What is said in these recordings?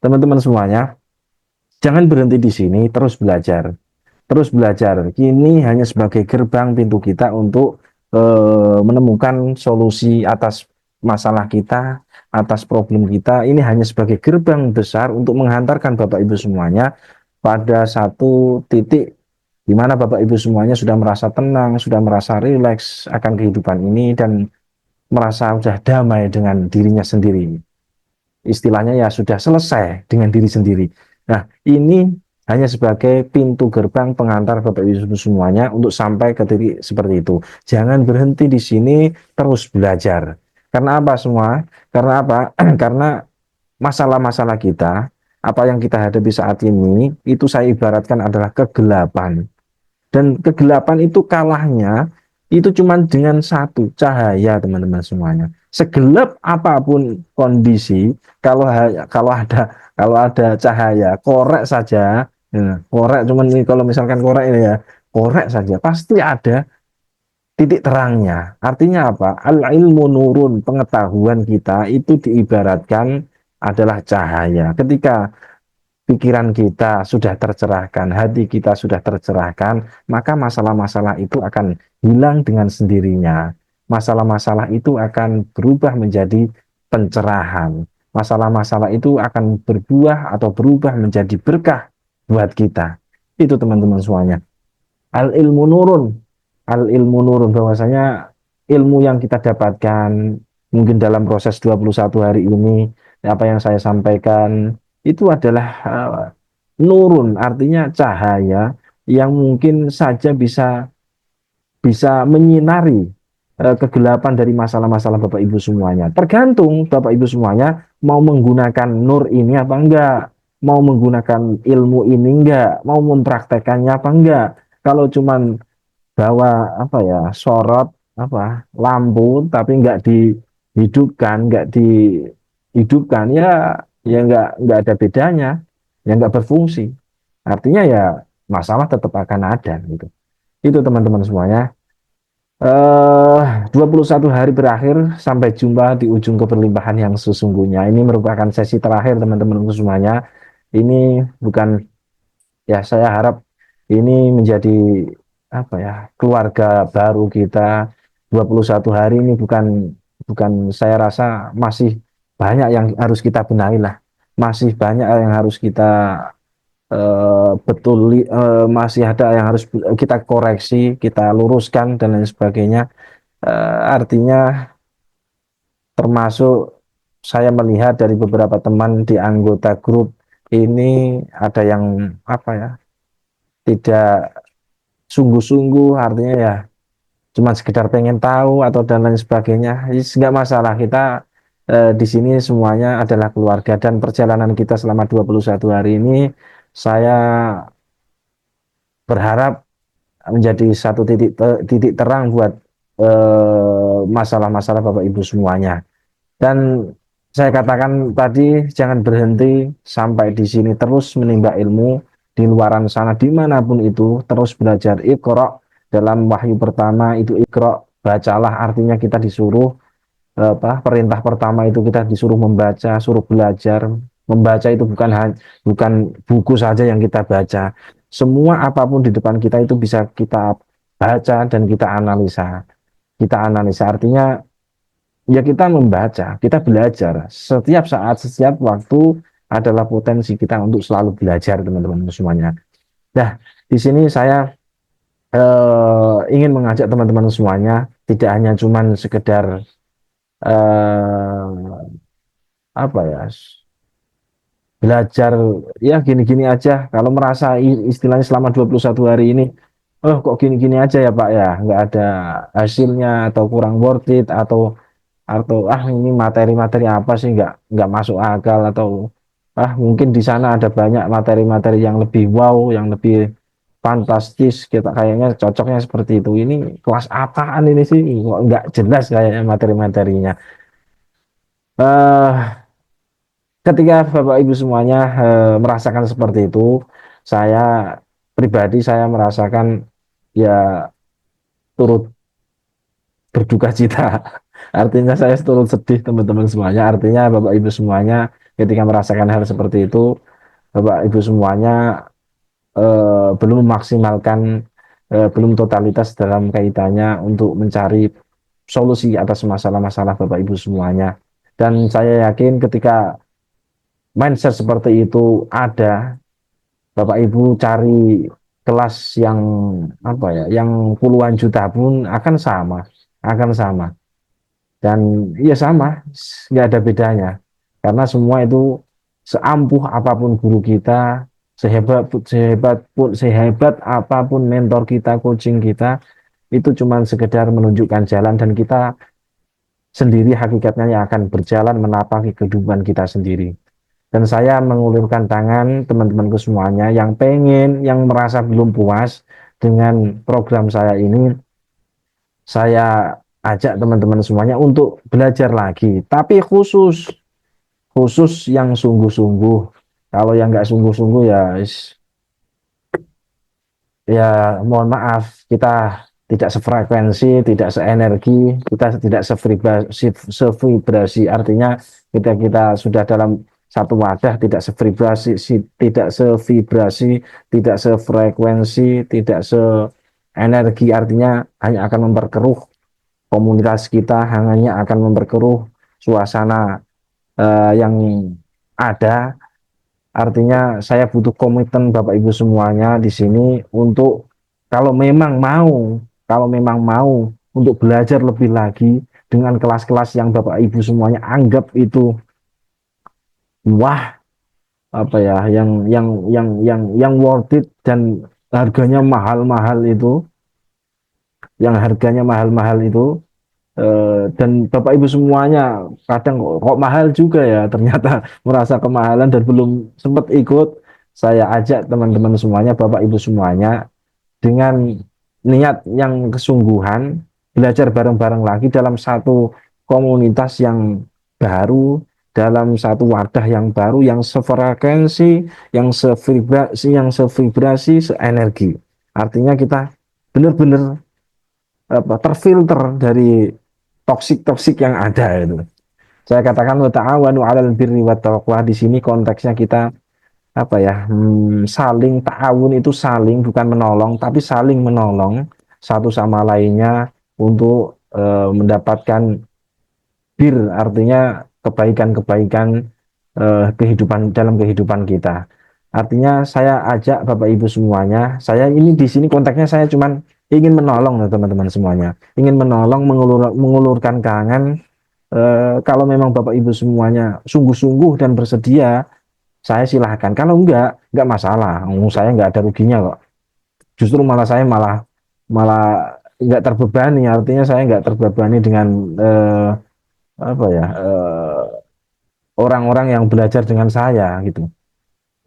teman-teman semuanya, jangan berhenti di sini, terus belajar. Terus belajar. Kini hanya sebagai gerbang pintu kita untuk menemukan solusi atas masalah kita, atas problem kita. Ini hanya sebagai gerbang besar untuk menghantarkan Bapak Ibu semuanya pada satu titik di mana Bapak Ibu semuanya sudah merasa tenang, sudah merasa rileks akan kehidupan ini dan merasa sudah damai dengan dirinya sendiri. Istilahnya ya sudah selesai dengan diri sendiri. Nah, ini hanya sebagai pintu gerbang pengantar Bapak Ibu semuanya untuk sampai ke titik seperti itu. Jangan berhenti di sini, terus belajar. Karena apa semua? Karena apa? Karena masalah-masalah kita, apa yang kita hadapi saat ini, itu saya ibaratkan adalah kegelapan. Dan kegelapan itu kalahnya itu cuma dengan satu cahaya, teman-teman semuanya. Segelap apapun kondisi, kalau ada cahaya, korek saja, ya, korek cuman ini kalau misalkan korek ini ya, korek saja pasti ada titik terangnya. Artinya apa? Al ilmu nurun, pengetahuan kita itu diibaratkan adalah cahaya. Ketika pikiran kita sudah tercerahkan, hati kita sudah tercerahkan, maka masalah-masalah itu akan hilang dengan sendirinya. Masalah-masalah itu akan berubah menjadi pencerahan. Masalah-masalah itu akan berbuah atau berubah menjadi berkah buat kita. Itu teman-teman semuanya. Al ilmu nurun. Al ilmu nurun bahwasanya ilmu yang kita dapatkan mungkin dalam proses 21 hari ini, apa yang saya sampaikan itu adalah nurun, artinya cahaya yang mungkin saja bisa bisa menyinari kegelapan dari masalah-masalah Bapak Ibu semuanya. Tergantung Bapak Ibu semuanya mau menggunakan nur ini apa enggak, mau menggunakan ilmu ini enggak, mau mempraktekannya apa enggak. Kalau cuman bawa apa ya, sorot apa lampu tapi enggak dihidupkan, enggak dihidupkan ya enggak ada bedanya, ya enggak berfungsi. Artinya ya masalah tetap akan ada gitu. Itu teman-teman semuanya. 21 hari berakhir, sampai jumpa di ujung keberlimpahan yang sesungguhnya. Ini merupakan sesi terakhir teman-teman semuanya. Ini bukan, ya saya harap ini menjadi apa ya, keluarga baru kita. 21 hari ini bukan bukan saya rasa masih banyak yang harus kita benahi lah. Masih banyak yang harus kita masih ada yang harus kita koreksi, kita luruskan dan lain sebagainya. Artinya termasuk saya melihat dari beberapa teman di anggota grup ini ada yang apa ya, tidak sungguh-sungguh, artinya ya cuma sekedar pengen tahu atau dan lain sebagainya. Nggak masalah, kita di sini semuanya adalah keluarga dan perjalanan kita selama 21 hari ini saya berharap menjadi satu titik terang buat masalah-masalah Bapak Ibu semuanya. Dan saya katakan tadi, jangan berhenti sampai di sini, terus menimba ilmu di luaran sana dimanapun itu, terus belajar. Iqra, dalam wahyu pertama itu Iqra, bacalah, artinya kita disuruh perintah pertama itu kita disuruh membaca, suruh belajar. Membaca itu bukan buku saja yang kita baca. Semua apapun di depan kita itu bisa kita baca dan kita analisa. Kita analisa artinya ya kita membaca, kita belajar. Setiap saat, setiap waktu adalah potensi kita untuk selalu belajar, teman-teman semuanya. Nah, di sini saya ingin mengajak teman-teman semuanya, tidak hanya cuman sekedar apa ya, belajar ya gini-gini aja. Kalau merasa istilahnya selama 21 hari ini, oh kok gini-gini aja ya Pak ya, nggak ada hasilnya atau kurang worth it atau ini materi-materi apa sih nggak masuk akal, atau mungkin di sana ada banyak materi-materi yang lebih wow, yang lebih fantastis, kita kayaknya cocoknya seperti itu. Ini kelas apaan ini sih, kok nggak jelas kayaknya materi-materinya. Ketika Bapak Ibu semuanya merasakan seperti itu, saya pribadi saya merasakan ya turut berduka cita. Artinya saya turut sedih, teman-teman semuanya. Artinya Bapak Ibu semuanya ketika merasakan hal seperti itu, Bapak Ibu semuanya belum memaksimalkan, belum totalitas dalam kaitannya untuk mencari solusi atas masalah-masalah Bapak Ibu semuanya. Dan saya yakin ketika mindset seperti itu ada, Bapak Ibu cari kelas yang apa ya, yang puluhan juta pun akan sama. Dan iya sama, nggak ada bedanya. Karena semua itu seampuh apapun guru kita, sehebat apapun mentor kita, coaching kita, itu cuma sekedar menunjukkan jalan dan kita sendiri hakikatnya yang akan berjalan menapaki kehidupan kita sendiri. Dan saya mengulurkan tangan teman-temanku semuanya yang pengen, yang merasa belum puas dengan program saya ini, saya ajak teman-teman semuanya untuk belajar lagi. Tapi khusus khusus yang sungguh-sungguh. Kalau yang nggak sungguh-sungguh ya, ya mohon maaf, kita tidak sefrekuensi, tidak seenergi, kita tidak sevibrasi. Artinya kita sudah dalam satu wadah, tidak sevibrasi, tidak sevibrasi, tidak sefrekuensi, tidak seenergi. Artinya hanya akan memperkeruh komunitas kita, hanya akan memperkeruh suasana yang ada. Artinya saya butuh komitmen Bapak Ibu semuanya di sini untuk kalau memang mau, kalau memang mau untuk belajar lebih lagi dengan kelas-kelas yang Bapak Ibu semuanya anggap itu wah, apa ya, yang worth it dan harganya mahal-mahal itu, yang harganya mahal-mahal itu, dan Bapak Ibu semuanya kadang kok mahal juga ya, ternyata merasa kemahalan dan belum sempat ikut. Saya ajak teman-teman semuanya, Bapak Ibu semuanya, dengan niat yang kesungguhan belajar bareng-bareng lagi dalam satu komunitas yang baru, dalam satu wadah yang baru, yang sefrekuensi, yang sevibrasi, seenergi. Artinya kita benar-benar apa, terfilter dari toksik-toksik yang ada itu. Saya katakan wa ta'awanu 'alal birri wat taqwa, di sini konteksnya kita apa ya, saling ta'awun itu saling, bukan menolong tapi saling menolong satu sama lainnya untuk mendapatkan bir, artinya kebaikan-kebaikan kehidupan dalam kehidupan kita. Artinya saya ajak Bapak Ibu semuanya, saya ini di sini konteksnya saya cuman ingin menolong ya teman-teman semuanya, ingin menolong, mengulurkan tangan. Kalau memang Bapak Ibu semuanya sungguh-sungguh dan bersedia, saya silahkan. Kalau enggak masalah. Saya enggak ada ruginya kok. Justru malah saya malah malah enggak terbebani. Artinya saya enggak terbebani dengan apa ya, orang-orang yang belajar dengan saya gitu.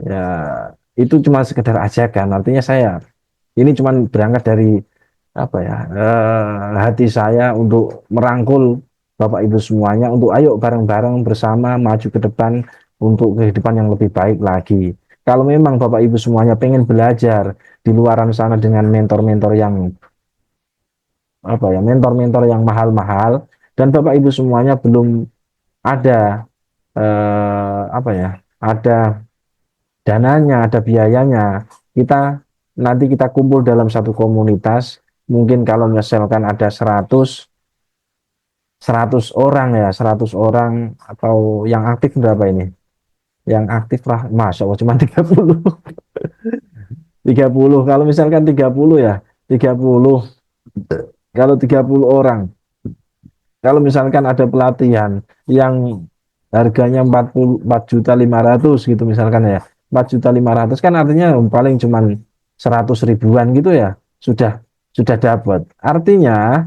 Ya itu cuma sekedar ajakan. Artinya saya ini cuma berangkat dari apa ya, hati saya untuk merangkul Bapak Ibu semuanya untuk ayo bareng-bareng bersama maju ke depan untuk kehidupan yang lebih baik lagi. Kalau memang Bapak Ibu semuanya pengen belajar di luaran sana dengan mentor-mentor yang apa ya, mentor-mentor yang mahal-mahal, dan Bapak Ibu semuanya belum ada apa ya, ada dananya, ada biayanya, kita nanti kita kumpul dalam satu komunitas. Mungkin kalau misalkan ada 100 orang ya, 100 orang, atau yang aktif berapa ini? Yang aktif lah, Masya Allah cuma 30. 30, kalau misalkan 30 ya, 30, kalau 30 orang, kalau misalkan ada pelatihan yang harganya 4 juta 500 gitu misalkan ya, 4 juta 500 kan artinya paling cuman 100 ribuan gitu ya, sudah sudah dapat. Artinya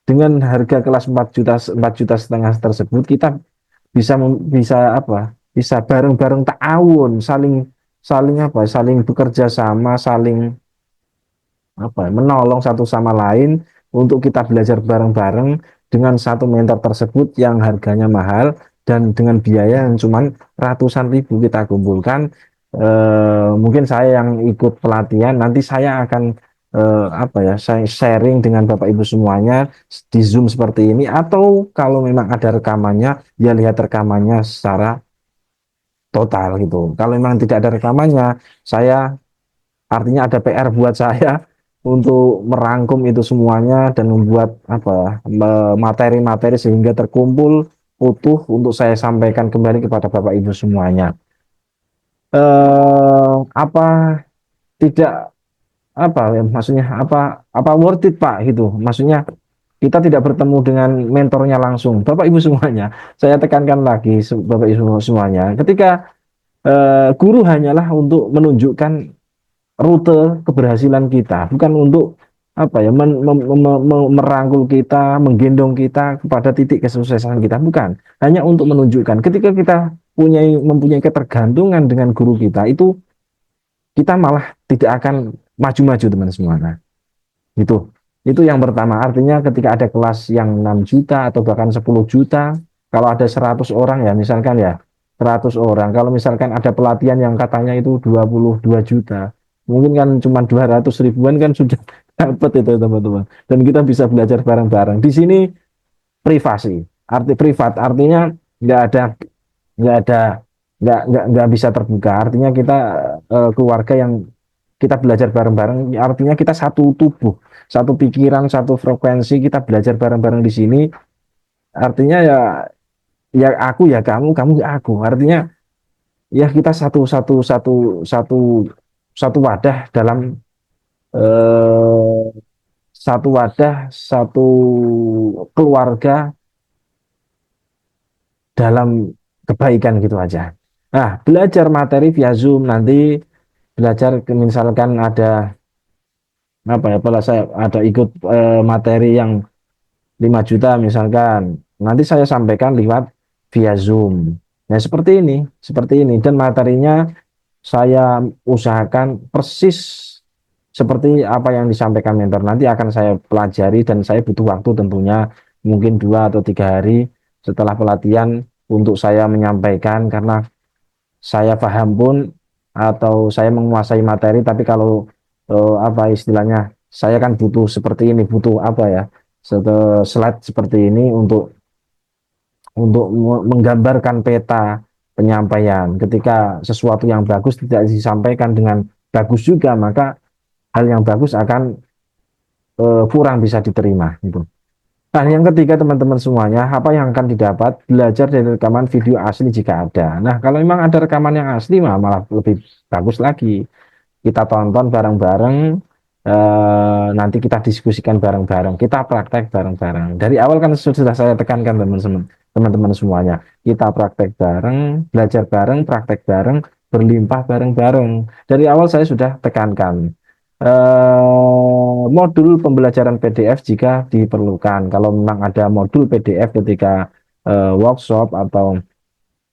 dengan harga kelas 4 juta 4 juta setengah tersebut, kita bisa apa, bisa bareng-bareng ta'awun, saling saling apa, saling bekerja sama, saling apa, menolong satu sama lain untuk kita belajar bareng-bareng dengan satu mentor tersebut yang harganya mahal dan dengan biaya yang cuman ratusan ribu kita kumpulkan. Mungkin saya yang ikut pelatihan nanti saya akan apa ya, saya sharing dengan Bapak Ibu semuanya di Zoom seperti ini, atau kalau memang ada rekamannya ya lihat rekamannya secara total gitu. Kalau memang tidak ada rekamannya, saya artinya ada PR buat saya untuk merangkum itu semuanya dan membuat apa ya, materi-materi sehingga terkumpul utuh untuk saya sampaikan kembali kepada Bapak Ibu semuanya. Apa tidak apa ya, maksudnya apa worth it Pak gitu. Maksudnya kita tidak bertemu dengan mentornya langsung. Bapak Ibu semuanya, saya tekankan lagi Bapak Ibu semuanya, ketika guru hanyalah untuk menunjukkan rute keberhasilan kita, bukan untuk apa ya merangkul kita, menggendong kita kepada titik kesuksesan kita, bukan. Hanya untuk menunjukkan ketika kita mempunyai ketergantungan dengan guru kita, itu kita malah tidak akan maju-maju teman semua. Nah, itu. Itu yang pertama. Artinya ketika ada kelas yang 6 juta atau bahkan 10 juta, kalau ada 100 orang ya misalkan ya, 100 orang. Kalau misalkan ada pelatihan yang katanya itu 22 juta, mungkin kan cuma 200 ribuan kan sudah dapat itu teman-teman. Dan kita bisa belajar bareng-bareng. Di sini privasi, arti privat, artinya nggak ada nggak ada nggak bisa terbuka. Artinya kita keluarga yang kita belajar bareng-bareng, artinya kita satu tubuh, satu pikiran, satu frekuensi, kita belajar bareng-bareng di sini. Artinya ya ya aku ya kamu ya aku. Artinya ya kita satu satu wadah dalam eh, satu wadah, satu keluarga dalam kebaikan gitu aja. Nah, belajar materi via Zoom nanti belajar misalkan ada apa ya, kalau saya ada ikut materi yang 5 juta misalkan, nanti saya sampaikan lewat via Zoom. Nah, seperti ini dan materinya saya usahakan persis seperti apa yang disampaikan mentor. Nanti akan saya pelajari dan saya butuh waktu tentunya mungkin 2 atau 3 hari setelah pelatihan untuk saya menyampaikan karena saya paham pun atau saya menguasai materi, tapi kalau apa istilahnya, saya kan butuh seperti ini, butuh apa ya, slide seperti ini untuk menggambarkan peta penyampaian. Ketika sesuatu yang bagus tidak disampaikan dengan bagus juga, maka hal yang bagus akan kurang bisa diterima gitu. Nah, yang ketiga teman-teman semuanya, apa yang akan didapat? Belajar dari rekaman video asli jika ada. Nah, kalau memang ada rekaman yang asli, malah lebih bagus lagi. Kita tonton bareng-bareng, nanti kita diskusikan bareng-bareng, kita praktek bareng-bareng. Dari awal kan sudah saya tekankan teman-teman semuanya. Kita praktek bareng, belajar bareng, praktek bareng, berlimpah bareng-bareng. Dari awal saya sudah tekankan modul pembelajaran PDF jika diperlukan. Kalau memang ada modul PDF ketika workshop atau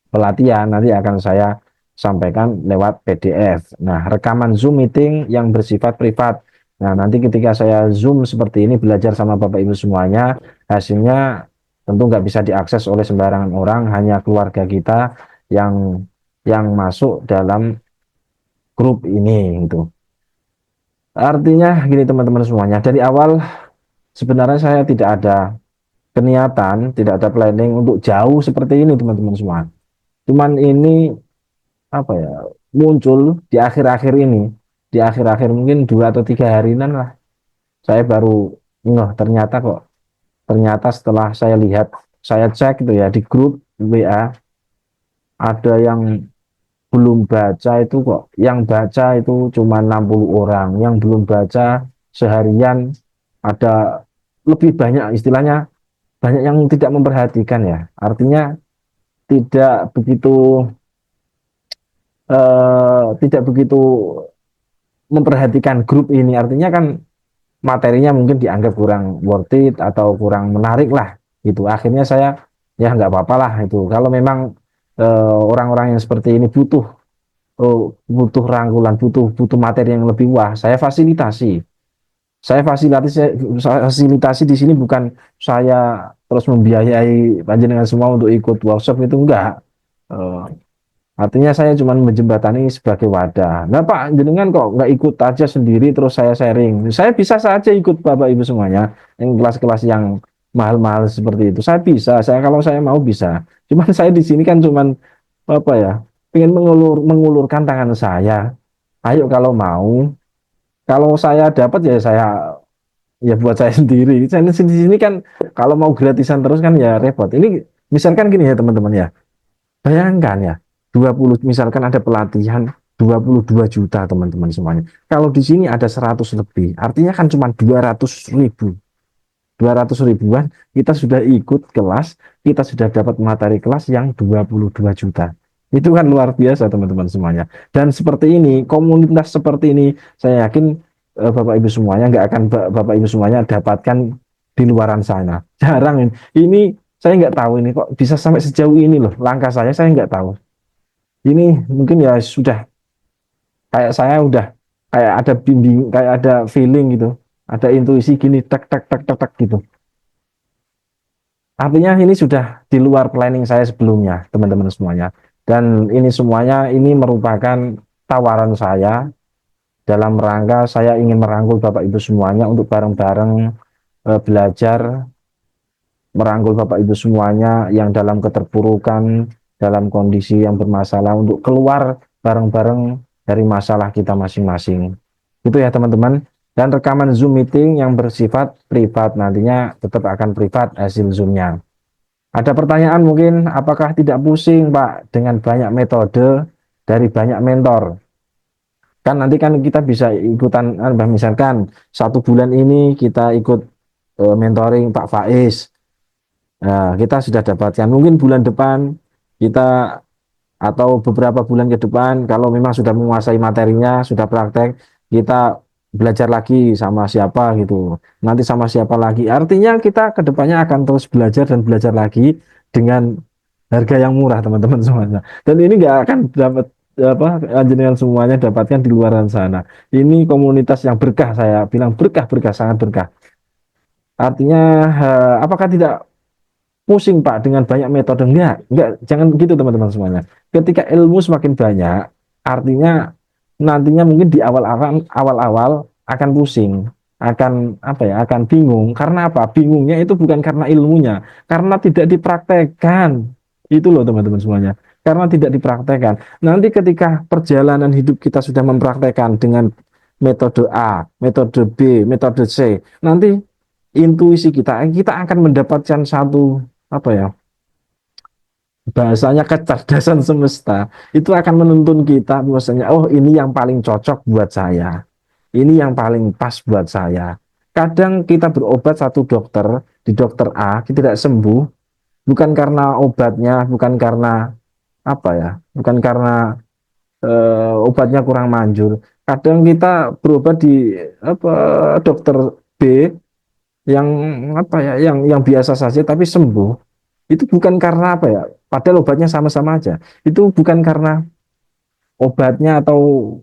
pelatihan, nanti akan saya sampaikan lewat PDF. Nah, rekaman Zoom meeting yang bersifat privat. Nah, nanti ketika saya Zoom seperti ini belajar sama Bapak Ibu semuanya, hasilnya tentu nggak bisa diakses oleh sembarangan orang, hanya keluarga kita yang masuk dalam grup ini itu. Artinya gini teman-teman semuanya, dari awal sebenarnya saya tidak ada keniatan, tidak ada planning untuk jauh seperti ini teman-teman semua. Cuman ini apa ya, muncul di akhir-akhir ini, di akhir-akhir mungkin 2 atau 3 harian lah, saya baru nggak ternyata kok, ternyata setelah saya lihat, saya cek itu ya di grup WA, ada yang belum baca itu kok, yang baca itu cuma 60 orang, yang belum baca seharian ada lebih banyak, istilahnya banyak yang tidak memperhatikan ya, artinya tidak begitu tidak begitu memperhatikan grup ini, artinya kan materinya mungkin dianggap kurang worth it atau kurang menarik lah gitu. Akhirnya saya ya nggak apa-apa lah itu. Kalau memang orang-orang yang seperti ini butuh butuh rangkulan, butuh butuh materi yang lebih, wah saya fasilitasi. Saya fasilitasi di sini bukan saya terus membiayai panjenengan semua untuk ikut workshop, itu enggak. Eh, Artinya saya cuma menjembatani sebagai wadah. Nah Pak, jenengan kok nggak ikut aja sendiri terus saya sharing. Saya bisa saja ikut Bapak Ibu semuanya yang kelas-kelas yang mahal-mahal seperti itu. Saya bisa, saya kalau saya mau bisa. Cuman saya di sini kan cuman apa ya? pengen mengulurkan tangan saya. Ayo kalau mau, kalau saya dapat ya saya ya buat saya sendiri. Saya di sini kan kalau mau gratisan terus kan ya repot. Ini misalkan gini ya teman-teman ya. Bayangkan ya, 20 misalkan ada pelatihan 22 juta teman-teman semuanya. Kalau di sini ada 100 lebih, artinya kan cuma 200 ribu. 200 ribuan, kita sudah ikut kelas, kita sudah dapat materi kelas yang 22 juta. Itu kan luar biasa teman-teman semuanya. Dan seperti ini, komunitas seperti ini, saya yakin Bapak Ibu semuanya nggak akan Bapak Ibu semuanya dapatkan di luaran sana. Jarang ini. Ini saya nggak tahu ini kok bisa sampai sejauh ini loh. Langkah saya nggak tahu. Ini mungkin ya sudah kayak saya udah kayak ada bimbing, kayak ada feeling gitu. Ada intuisi gini, tak tak tak tak tak gitu. Artinya ini sudah di luar planning saya sebelumnya, teman-teman semuanya. Dan ini semuanya ini merupakan tawaran saya dalam rangka saya ingin merangkul Bapak Ibu semuanya untuk bareng-bareng belajar, merangkul Bapak Ibu semuanya yang dalam keterpurukan, dalam kondisi yang bermasalah untuk keluar bareng-bareng dari masalah kita masing-masing. Itu ya teman-teman. Dan rekaman Zoom meeting yang bersifat privat nantinya tetap akan privat hasil Zoom-nya. Ada pertanyaan mungkin, apakah tidak pusing Pak dengan banyak metode dari banyak mentor? Kan nanti kan kita bisa ikutan, misalkan 1 bulan ini kita ikut mentoring Pak Faiz. Nah, kita sudah dapatkan. Mungkin bulan depan kita atau beberapa bulan ke depan, kalau memang sudah menguasai materinya, sudah praktek, kita belajar lagi sama siapa gitu. Nanti sama siapa lagi. Artinya kita ke depannya akan terus belajar dan belajar lagi dengan harga yang murah teman-teman semuanya. Dan ini nggak akan dapat apa jenengan semuanya dapatkan di luaran sana. Ini komunitas yang berkah, saya bilang berkah, berkah, sangat berkah. Artinya apakah tidak pusing Pak dengan banyak metode? Enggak, jangan gitu teman-teman semuanya. Ketika ilmu semakin banyak, artinya nantinya mungkin di awal-awal akan pusing, akan apa ya, akan bingung. Karena apa? Bingungnya itu bukan karena ilmunya, karena tidak dipraktekkan. Itu loh teman-teman semuanya. Karena tidak dipraktekkan. Nanti ketika perjalanan hidup kita sudah mempraktekkan dengan metode A, metode B, metode C, nanti intuisi kita akan mendapatkan satu apa ya, bahasanya kecerdasan semesta itu akan menuntun kita bahwasanya oh ini yang paling cocok buat saya, ini yang paling pas buat saya. Kadang kita berobat satu dokter di dokter A kita tidak sembuh, bukan karena obatnya, bukan karena apa ya, bukan karena obatnya kurang manjur. Kadang kita berobat di apa dokter B yang apa ya, yang biasa saja tapi sembuh. Itu bukan karena apa ya, padahal obatnya sama-sama aja. Itu bukan karena obatnya atau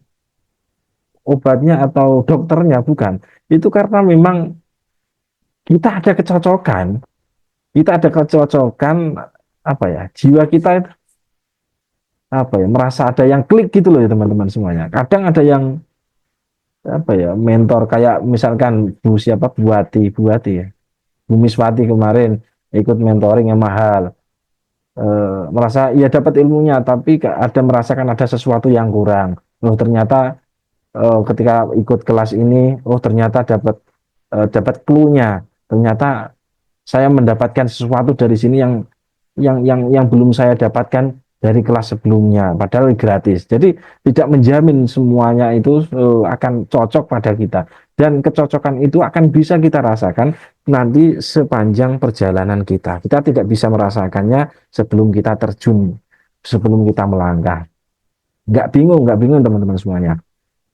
dokternya, bukan. Itu karena memang kita ada kecocokan, apa ya, jiwa kita itu apa ya, merasa ada yang klik gitu loh ya teman-teman semuanya. Kadang ada yang apa ya, mentor kayak misalkan siapa, Buati ya, Bu Miswati kemarin ikut mentoring yang mahal. Merasa ya dapat ilmunya tapi ada merasakan ada sesuatu yang kurang. Oh ternyata ketika ikut kelas ini, oh ternyata dapat clue-nya. Ternyata saya mendapatkan sesuatu dari sini yang belum saya dapatkan dari kelas sebelumnya, padahal gratis. Jadi tidak menjamin semuanya itu akan cocok pada kita. Dan kecocokan itu akan bisa kita rasakan nanti sepanjang perjalanan kita. Kita tidak bisa merasakannya sebelum kita terjun, sebelum kita melangkah. Nggak bingung teman-teman semuanya.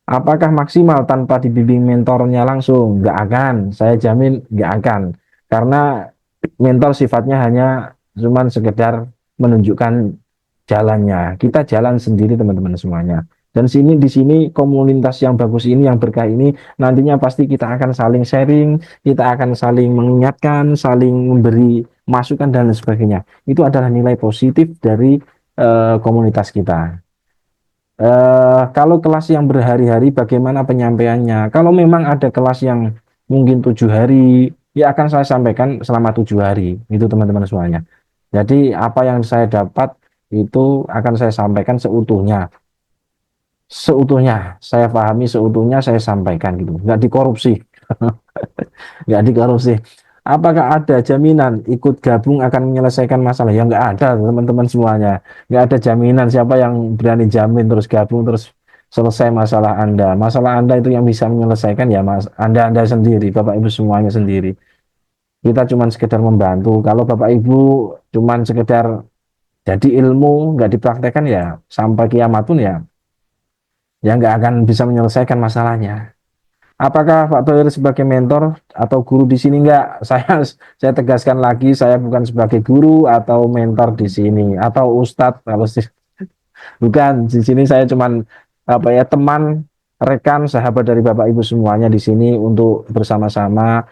Apakah maksimal tanpa dibimbing mentornya langsung? Nggak akan, saya jamin nggak akan. Karena mentor sifatnya hanya cuman sekedar menunjukkan jalannya. Kita jalan sendiri teman-teman semuanya. Dan di sini komunitas yang bagus ini, yang berkah ini, nantinya pasti kita akan saling sharing, kita akan saling mengingatkan, saling memberi masukan dan lain sebagainya. Itu adalah nilai positif dari komunitas kita. Kalau kelas yang berhari-hari bagaimana penyampaiannya? Kalau memang ada kelas yang mungkin 7 hari, ya akan saya sampaikan selama 7 hari, itu teman-teman semuanya. Jadi apa yang saya dapat itu akan saya sampaikan seutuhnya, seutuhnya saya pahami, seutuhnya saya sampaikan gitu, nggak dikorupsi. Nggak dikorupsi. Apakah ada jaminan ikut gabung akan menyelesaikan masalah? Ya nggak ada, teman-teman semuanya. Nggak ada jaminan, siapa yang berani jamin terus gabung terus selesai masalah Anda. Masalah Anda itu yang bisa menyelesaikan ya Mas, Anda sendiri, Bapak Ibu semuanya sendiri. Kita cuma sekedar membantu. Kalau Bapak Ibu cuma sekedar jadi ilmu nggak dipraktekkan ya sampai kiamat pun ya nggak akan bisa menyelesaikan masalahnya. Apakah Pak Thohir sebagai mentor atau guru di sini? Enggak? Saya tegaskan lagi, saya bukan sebagai guru atau mentor di sini atau ustadz kalau bukan. Di sini saya cuman apa ya, teman, rekan, sahabat dari Bapak Ibu semuanya di sini untuk bersama-sama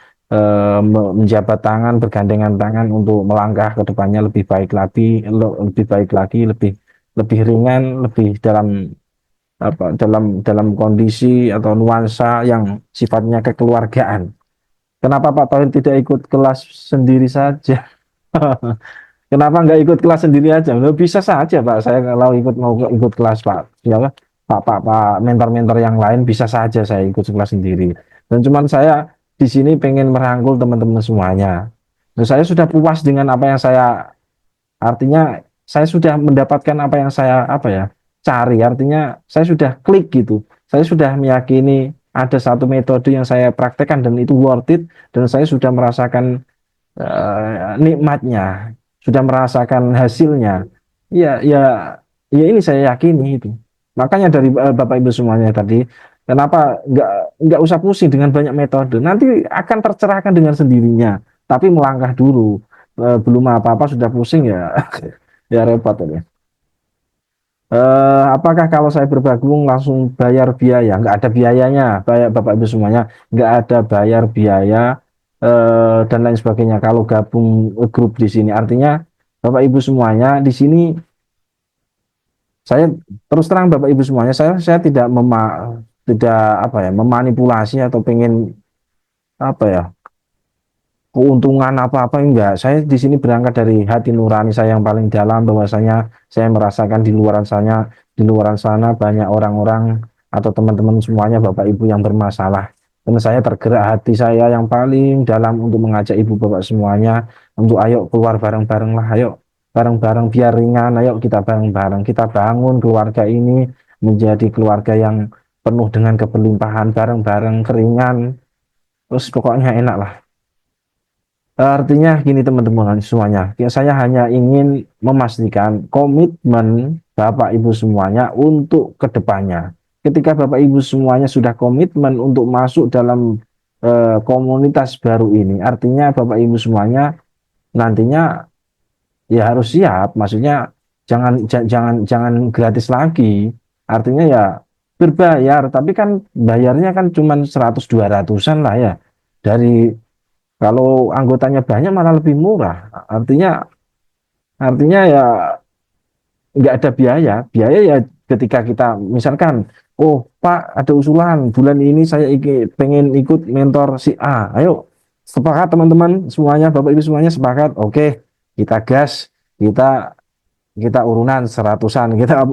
menjabat tangan, bergandengan tangan untuk melangkah ke depannya lebih baik lagi, lebih baik lagi, lebih lebih ringan, lebih dalam apa, dalam kondisi atau nuansa yang sifatnya kekeluargaan. Kenapa Pak Thohir tidak ikut kelas sendiri saja? Kenapa nggak ikut kelas sendiri aja? Loh, bisa saja Pak. Saya kalau mau ikut kelas Pak, ya Pak mentor-mentor yang lain bisa saja saya ikut kelas sendiri. Dan cuman saya di sini pengen merangkul teman-teman semuanya. Nah, saya sudah puas dengan apa yang saya, artinya saya sudah mendapatkan apa yang saya apa ya cari. Artinya saya sudah klik gitu. Saya sudah meyakini ada satu metode yang saya praktekkan dan itu worth it, dan saya sudah merasakan nikmatnya, sudah merasakan hasilnya. Ya, ya, ya ini saya yakini itu. Makanya dari Bapak Ibu semuanya tadi, kenapa nggak usah pusing dengan banyak metode. Nanti akan tercerahkan dengan sendirinya. Tapi melangkah dulu. Belum apa-apa sudah pusing ya, ya repot ya. Apakah kalau saya bergabung langsung bayar biaya? Nggak ada biayanya, Bapak Ibu semuanya, nggak ada bayar biaya dan lain sebagainya. Kalau gabung grup di sini, artinya Bapak Ibu semuanya di sini, saya terus terang Bapak Ibu semuanya, saya tidak apa ya memanipulasi atau pengen apa ya keuntungan apa-apa, enggak. Saya di sini berangkat dari hati nurani saya yang paling dalam, bahwasanya saya merasakan di luaran sana banyak orang-orang atau teman-teman semuanya Bapak Ibu yang bermasalah. Dan saya tergerak hati saya yang paling dalam untuk mengajak Ibu Bapak semuanya untuk ayo keluar bareng-bareng lah, ayo bareng-bareng biar ringan, ayo kita bareng-bareng kita bangun keluarga ini menjadi keluarga yang penuh dengan keberlimpahan, bareng-bareng keringan, terus pokoknya enak lah. Artinya gini teman-teman semuanya, ya, saya hanya ingin memastikan komitmen Bapak Ibu semuanya untuk kedepannya. Ketika Bapak Ibu semuanya sudah komitmen untuk masuk dalam komunitas baru ini, artinya Bapak Ibu semuanya nantinya ya harus siap, maksudnya jangan gratis lagi. Artinya ya berbayar, tapi kan bayarnya kan cuma 100 200-an lah ya. Dari kalau anggotanya banyak malah lebih murah. Artinya artinya ya nggak ada biaya. Biaya ya ketika kita misalkan, oh Pak ada usulan bulan ini saya pengen ikut mentor si A. Ayo sepakat teman-teman semuanya, Bapak Ibu semuanya sepakat. Oke, kita gas, kita kita urunan seratusan, kita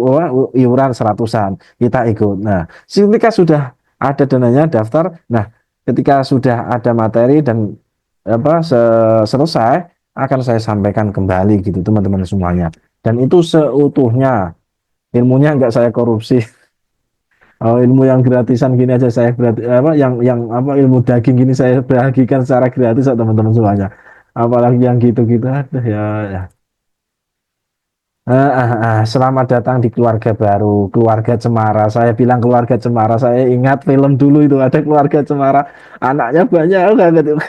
iuran seratusan, kita ikut. Nah, ketika sudah ada dananya daftar, nah ketika sudah ada materi dan apa selesai akan saya sampaikan kembali gitu teman-teman semuanya. Dan itu seutuhnya, ilmunya nggak saya korupsi. Oh, ilmu yang gratisan gini aja saya gratis, apa yang apa ilmu daging gini saya bagikan secara gratis ya teman-teman semuanya. Apalagi yang gitu-gitu, aduh ya. Ya. Selamat datang di keluarga baru, keluarga Cemara. Saya bilang keluarga Cemara, saya ingat film dulu itu ada keluarga Cemara, anaknya banyak banget itu.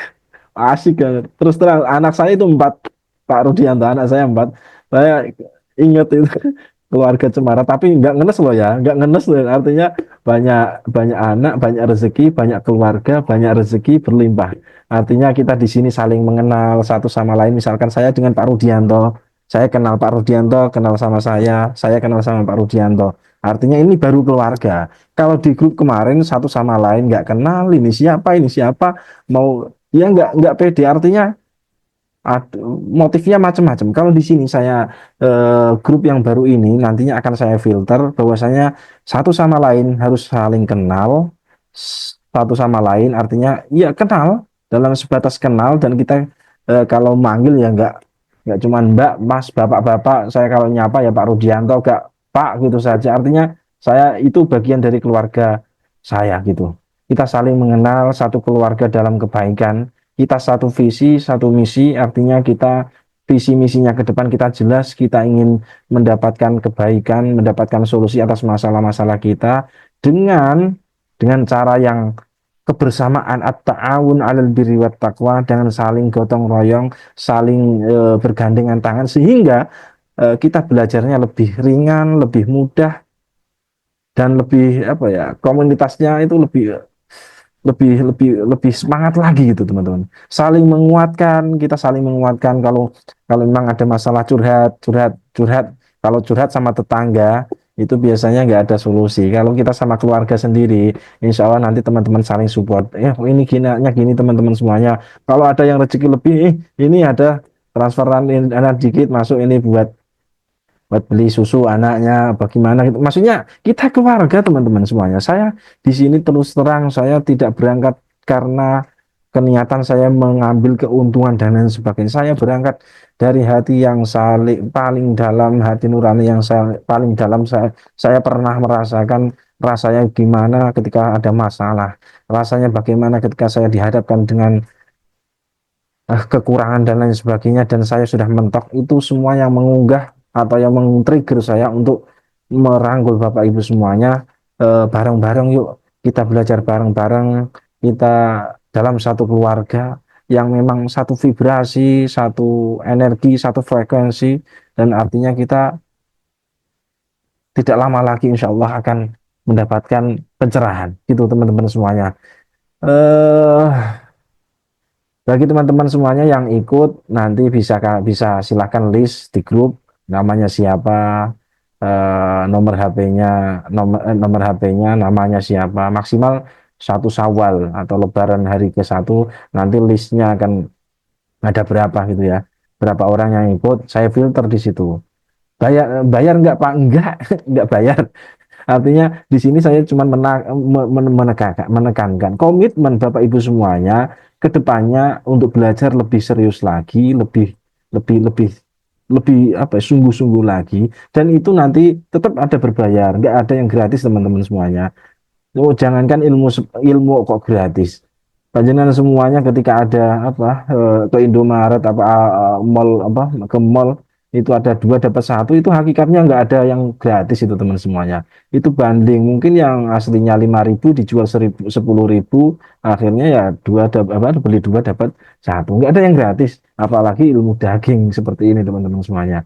Asik banget. Terus terang, anak saya itu empat, Pak Rudianto, anak saya empat. Saya ingat itu keluarga Cemara, tapi nggak ngenes loh ya, nggak ngenes loh. Artinya banyak banyak anak, banyak rezeki, banyak keluarga, banyak rezeki berlimpah. Artinya kita di sini saling mengenal satu sama lain. Misalkan saya dengan Pak Rudianto, saya kenal Pak Rudianto, kenal sama saya kenal sama Pak Rudianto. Artinya ini baru keluarga. Kalau di grup kemarin satu sama lain nggak kenal, ini siapa, mau ya nggak pede. Artinya Motifnya macam-macam. Kalau di sini saya grup yang baru ini nantinya akan saya filter bahwasanya satu sama lain harus saling kenal, satu sama lain artinya ya kenal dalam sebatas kenal dan kita kalau manggil ya nggak cuman Mbak, Mas, Bapak-bapak. Saya kalau nyapa ya Pak Rudianto, nggak Pak gitu saja. Artinya saya itu bagian dari keluarga saya gitu. Kita saling mengenal satu keluarga dalam kebaikan, kita satu visi, satu misi, artinya kita visi misinya ke depan kita jelas, kita ingin mendapatkan kebaikan, mendapatkan solusi atas masalah-masalah kita dengan cara yang kebersamaan at-ta'awun 'alal birri wat taqwa dengan saling gotong royong, saling bergandengan tangan sehingga kita belajarnya lebih ringan, lebih mudah dan lebih apa ya, komunitasnya itu lebih lebih lebih lebih semangat lagi gitu teman-teman. Saling menguatkan, kita saling menguatkan kalau kalau memang ada masalah curhat. Kalau curhat sama tetangga itu biasanya nggak ada solusi. Kalau kita sama keluarga sendiri, insya Allah nanti teman-teman saling support. Ini gini, gini teman-teman semuanya. Kalau ada yang rezeki lebih, ini ada transferan dana dikit masuk ini buat beli susu anaknya bagaimana gitu. Maksudnya kita keluarga teman-teman semuanya. Saya di sini terus terang saya tidak berangkat karena keniatan saya mengambil keuntungan dan lain sebagainya. Saya berangkat dari hati yang paling dalam, hati nurani yang paling dalam. Saya pernah merasakan rasanya gimana ketika ada masalah. Rasanya bagaimana ketika saya dihadapkan dengan kekurangan dan lain sebagainya dan saya sudah mentok itu semua yang mengunggah atau yang men-trigger saya untuk merangkul Bapak Ibu semuanya bareng-bareng yuk kita belajar bareng-bareng kita dalam satu keluarga yang memang satu vibrasi, satu energi, satu frekuensi dan artinya kita tidak lama lagi insya Allah akan mendapatkan pencerahan gitu teman-teman semuanya. eh Bagi teman-teman semuanya yang ikut nanti bisa silahkan list di grup namanya siapa, nomor HP-nya, nomor HP-nya, namanya siapa, maksimal satu Syawal atau Lebaran hari ke-1 nanti listnya akan ada berapa gitu ya, berapa orang yang ikut, saya filter di situ. Bayar bayar nggak Pak? Enggak, nggak bayar. Artinya di sini saya cuma menekankan komitmen Bapak Ibu semuanya ke depannya untuk belajar lebih serius lagi, lebih lebih lebih lebih apa ya, sungguh-sungguh lagi dan itu nanti tetap ada berbayar, nggak ada yang gratis teman-teman semuanya. Oh, jangankan ilmu ilmu kok gratis. Panjenengan semuanya ketika ada apa ke Indomaret apa mall apa ke mall itu ada dua dapat satu itu hakikatnya nggak ada yang gratis itu teman semuanya. Itu banding mungkin yang aslinya 5.000 dijual 10.000 akhirnya ya apa beli dua dapat satu nggak ada yang gratis apalagi ilmu daging seperti ini teman-teman semuanya.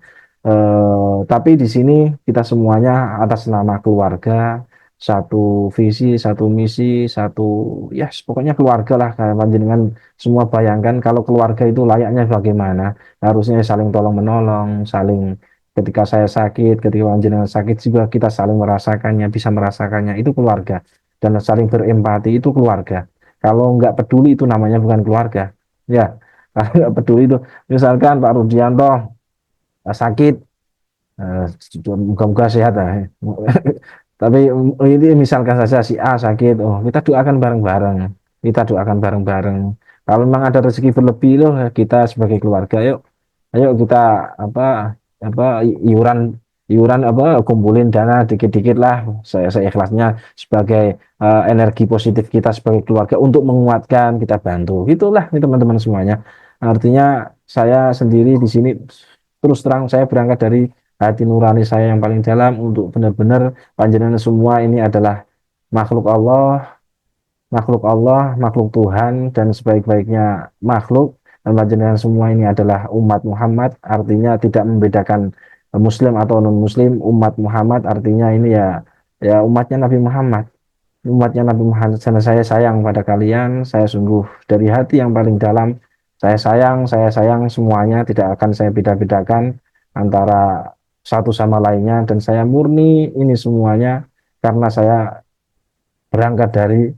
Tapi di sini kita semuanya atas nama keluarga satu visi, satu misi, satu ya pokoknya keluarga lah kayak panjenengan semua bayangkan kalau keluarga itu layaknya bagaimana harusnya saling tolong menolong, saling ketika saya sakit, ketika panjenengan sakit juga kita saling merasakannya, bisa merasakannya itu keluarga dan saling berempati itu keluarga. Kalau nggak peduli itu namanya bukan keluarga, ya. Kalau nggak peduli itu misalkan Pak Rudianto sakit, moga-moga sehat lah. Tapi ini misalkan saja si A sakit, oh kita doakan bareng-bareng, kita doakan bareng-bareng. Kalau memang ada rezeki berlebih loh, kita sebagai keluarga, yuk, ayo kita apa apa iuran iuran apa kumpulin dana dikit-dikit lah, saya ikhlasnya sebagai energi positif kita sebagai keluarga untuk menguatkan kita bantu, gitulah nih teman-teman semuanya. Artinya saya sendiri di sini terus terang saya berangkat dari hati nurani saya yang paling dalam untuk benar-benar panjenengan semua ini adalah makhluk Allah, makhluk Tuhan dan sebaik-baiknya makhluk dan panjenengan semua ini adalah umat Muhammad, artinya tidak membedakan Muslim atau non-Muslim, umat Muhammad artinya ini ya ya umatnya Nabi Muhammad, umatnya Nabi Muhammad. Dan saya sayang pada kalian, saya sungguh dari hati yang paling dalam, saya sayang semuanya, tidak akan saya beda-bedakan antara satu sama lainnya dan saya murni ini semuanya karena saya berangkat dari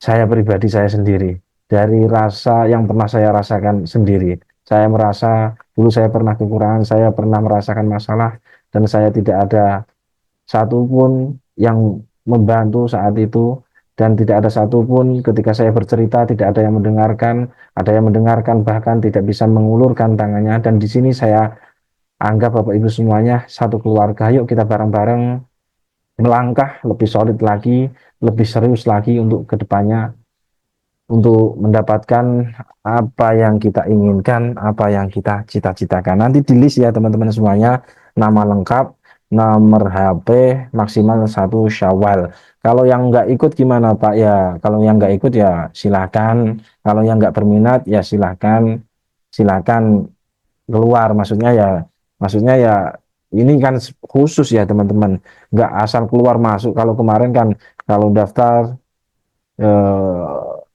saya pribadi saya sendiri, dari rasa yang pernah saya rasakan sendiri. Saya merasa dulu saya pernah kekurangan, saya pernah merasakan masalah, dan saya tidak ada satupun yang membantu saat itu, dan tidak ada satupun ketika saya bercerita tidak ada yang mendengarkan, ada yang mendengarkan bahkan tidak bisa mengulurkan tangannya. Dan di sini saya anggap Bapak Ibu semuanya satu keluarga, yuk kita bareng-bareng melangkah lebih solid lagi, lebih serius lagi untuk kedepannya, untuk mendapatkan apa yang kita inginkan, apa yang kita cita-citakan. Nanti di list ya teman-teman semuanya, nama lengkap, nomor HP, maksimal 1 Syawal. Kalau yang nggak ikut gimana Pak? Ya, kalau yang nggak ikut ya silakan. Kalau yang nggak berminat ya silakan, silakan keluar. Maksudnya ya ini kan khusus ya teman-teman. Nggak asal keluar masuk. Kalau kemarin kan kalau daftar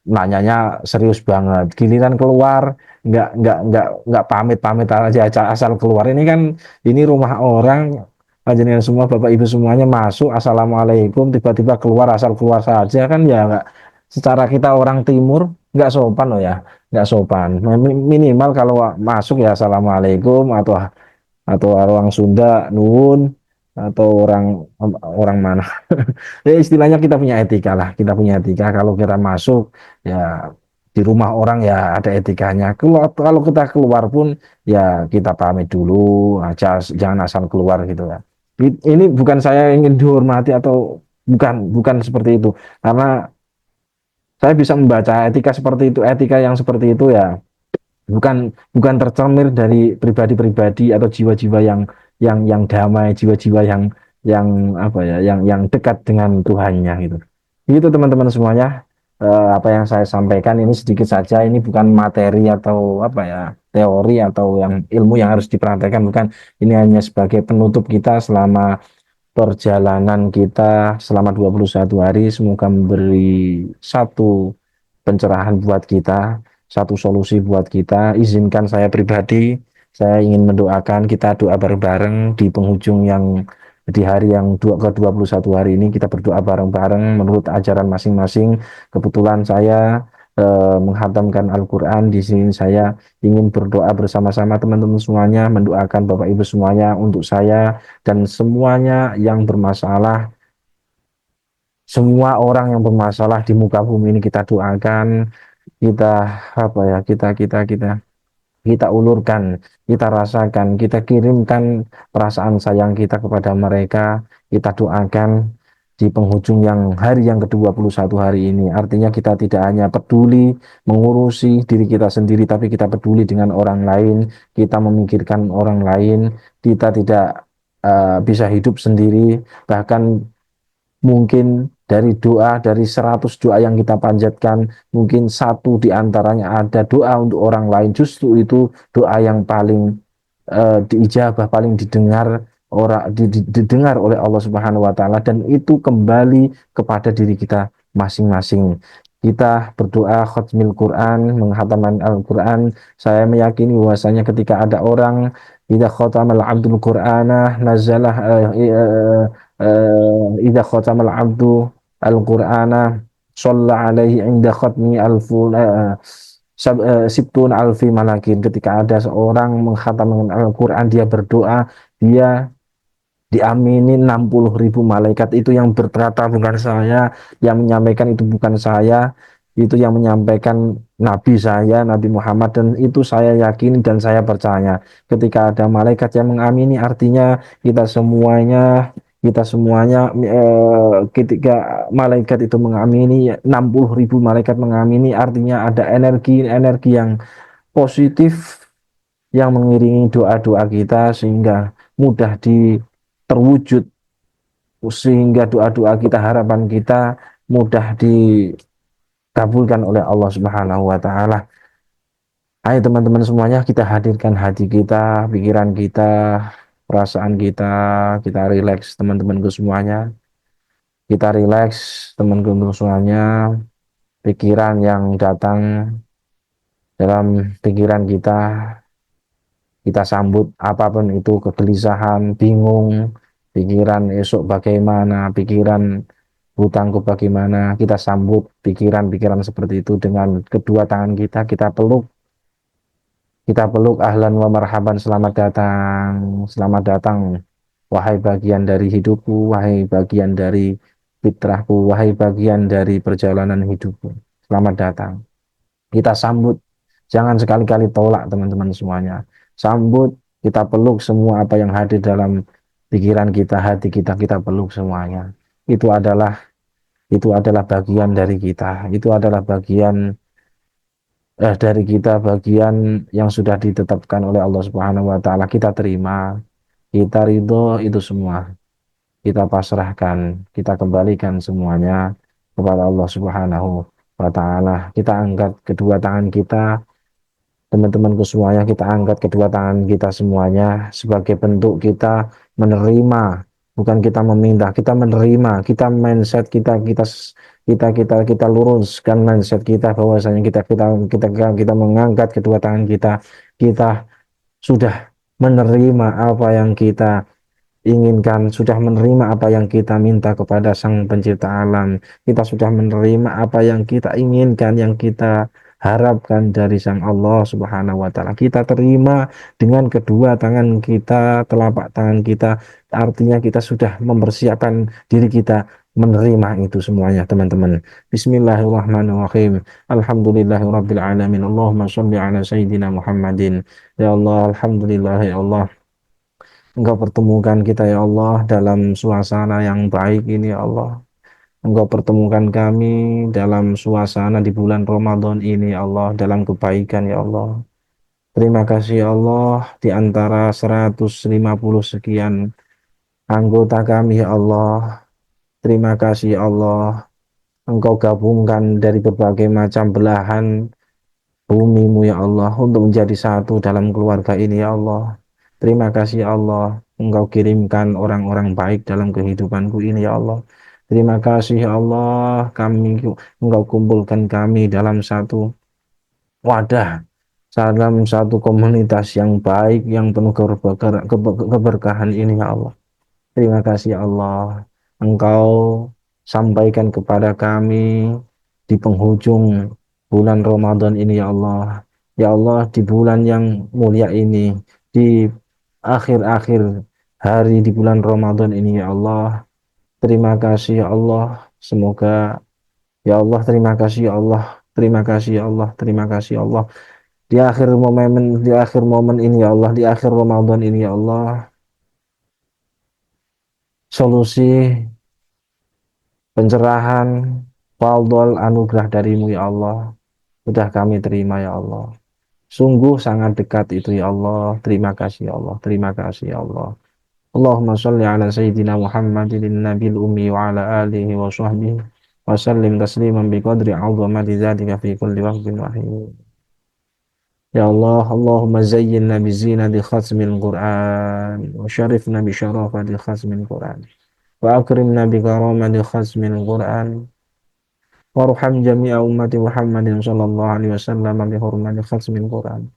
nanyanya serius banget, giliran keluar nggak pamit-pamit aja asal keluar. Ini kan ini rumah orang, panjenengan semua Bapak Ibu semuanya masuk assalamualaikum, tiba-tiba keluar asal keluar saja kan ya nggak, secara kita orang timur nggak sopan loh ya, nggak sopan. Minimal kalau masuk ya assalamualaikum, atau orang Sunda nuwun, atau orang orang mana. Ya istilahnya kita punya etika lah, kita punya etika. Kalau kita masuk ya di rumah orang ya ada etikanya. Kalau kita keluar pun ya kita pamit dulu aja, jangan asal keluar gitu ya. Ini bukan saya ingin dihormati atau bukan, bukan seperti itu. Karena saya bisa membaca etika seperti itu, etika yang seperti itu ya bukan bukan tercermin dari pribadi-pribadi atau jiwa-jiwa yang damai, jiwa-jiwa yang apa ya, yang dekat dengan Tuhannya gitu. Itu teman-teman semuanya, apa yang saya sampaikan ini sedikit saja, ini bukan materi atau apa ya, teori atau yang ilmu yang harus dipraktekkan, bukan. Ini hanya sebagai penutup kita selama perjalanan kita selama 21 hari. Semoga memberi satu pencerahan buat kita, satu solusi buat kita. Izinkan saya pribadi, saya ingin mendoakan kita doa bareng-bareng di penghujung yang di hari yang ke-21 hari ini, kita berdoa bareng-bareng menurut ajaran masing-masing. Kebetulan saya menghatamkan Al-Quran di sini, saya ingin berdoa bersama-sama teman-teman semuanya, mendoakan Bapak Ibu semuanya untuk saya dan semuanya yang bermasalah, semua orang yang bermasalah di muka bumi ini kita doakan, kita apa ya, kita ulurkan, kita rasakan, kita kirimkan perasaan sayang kita kepada mereka, kita doakan di penghujung yang hari yang ke-21 hari ini. Artinya kita tidak hanya peduli mengurusi diri kita sendiri, tapi kita peduli dengan orang lain, kita memikirkan orang lain, kita tidak bisa hidup sendiri, bahkan mungkin dari doa, dari 100 doa yang kita panjatkan, mungkin satu di antaranya ada doa untuk orang lain. Justru itu doa yang paling diijabah, paling didengar didengar oleh Allah Subhanahu wa taala, dan itu kembali kepada diri kita masing-masing. Kita berdoa khatmil Quran, menghatamkan Al-Quran. Saya meyakini bahwasanya ketika ada orang idza khatamal abdul Qur'ana nazalah idza khatamal abdu al-Qur'ana shalla alaihi inda khatmi alfu sibtun alfi malakin. Ketika ada seorang menghatamkan Al-Quran, dia berdoa, dia diamini 60.000 malaikat. Itu yang berkata bukan saya, yang menyampaikan itu bukan saya, itu yang menyampaikan Nabi saya, Nabi Muhammad, dan itu saya yakini dan saya percaya. Ketika ada malaikat yang mengamini, artinya kita semuanya ketika malaikat itu mengamini, 60.000 malaikat mengamini, artinya ada energi-energi yang positif yang mengiringi doa-doa kita sehingga mudah terwujud, sehingga doa-doa kita, harapan kita mudah dikabulkan oleh Allah Subhanahu wa taala. Ayo teman-teman semuanya, kita hadirkan hati kita, pikiran kita, perasaan kita rileks teman-temanku semuanya. Kita rileks teman-teman semuanya, pikiran yang datang dalam pikiran kita sambut apapun itu, kegelisahan, bingung, pikiran esok bagaimana, pikiran hutangku bagaimana, kita sambut pikiran-pikiran seperti itu dengan kedua tangan kita peluk, Kita peluk ahlan wa marhaban, selamat datang, selamat datang. Wahai bagian dari hidupku, wahai bagian dari fitrahku, wahai bagian dari perjalanan hidupku. Selamat datang. Kita sambut, jangan sekali-kali tolak teman-teman semuanya. Sambut, kita peluk semua apa yang hadir dalam pikiran kita, hati kita, kita peluk semuanya. Itu adalah itu adalah bagian dari kita. Itu adalah bagian dari kita, bagian yang sudah ditetapkan oleh Allah Subhanahu wa taala. Kita terima, kita ridho itu semua. Kita pasrahkan, kita kembalikan semuanya kepada Allah Subhanahu wa taala. Kita angkat kedua tangan kita, teman-temanku semuanya, kita angkat kedua tangan kita semuanya sebagai bentuk kita menerima, bukan kita meminta, kita menerima, kita mindset kita luruskan mindset kita bahwasanya kita mengangkat kedua tangan kita sudah menerima apa yang kita inginkan, sudah menerima apa yang kita minta kepada Sang Pencipta alam. Kita sudah menerima apa yang kita inginkan, yang kita harapkan dari Sang Allah Subhanahu wa taala. Kita terima dengan kedua tangan kita, telapak tangan kita. Artinya kita sudah mempersiapkan diri kita menerima itu semuanya, teman-teman. Bismillahirrahmanirrahim. Alhamdulillahirabbil alamin. Allahumma shalli ala sayyidina Muhammadin. Ya Allah, alhamdulillah ya Allah. Engkau pertemukan kita ya Allah dalam suasana yang baik ini ya Allah. Engkau pertemukan kami dalam suasana di bulan Ramadan ini ya Allah, dalam kebaikan ya Allah. Terima kasih ya Allah, di antara 150 sekian anggota kami ya Allah. Terima kasih ya Allah, Engkau gabungkan dari berbagai macam belahan bumimu ya Allah untuk menjadi satu dalam keluarga ini ya Allah. Terima kasih ya Allah, Engkau kirimkan orang-orang baik dalam kehidupanku ini ya Allah. Terima kasih ya Allah, Engkau kumpulkan kami dalam satu wadah, dalam satu komunitas yang baik, yang penuh keberkahan ini ya Allah. Terima kasih ya Allah, Engkau sampaikan kepada kami di penghujung bulan Ramadan ini ya Allah. Ya Allah, di bulan yang mulia ini, di akhir-akhir hari di bulan Ramadan ini ya Allah. Terima kasih ya Allah. Semoga ya Allah, terima kasih ya Allah. Terima kasih ya Allah. Terima kasih ya Allah. Di akhir momen ini ya Allah, di akhir Ramadan ini ya Allah, solusi pencerahan, fadl, anugerah darimu ya Allah, sudah kami terima ya Allah. Sungguh sangat dekat itu ya Allah. Terima kasih ya Allah. Terima kasih ya Allah. Allahumma sholli ala sayyidina Muhammadin nabil ummi wa ala alihi wa sahbihi wa sallim tasliman bi qadri 'azamati dzatika fi kulli waqtin wa hin. Ya Allah, Allahumma zayyinna bi zinati khatmil Qur'an wa syarifna bi syarafati khatmil Qur'an wa akrimna bi karamati khatmil Qur'an warham jami'a ummati Muhammadin sallallahu alaihi wasallam bi hurmati khatmil Qur'an.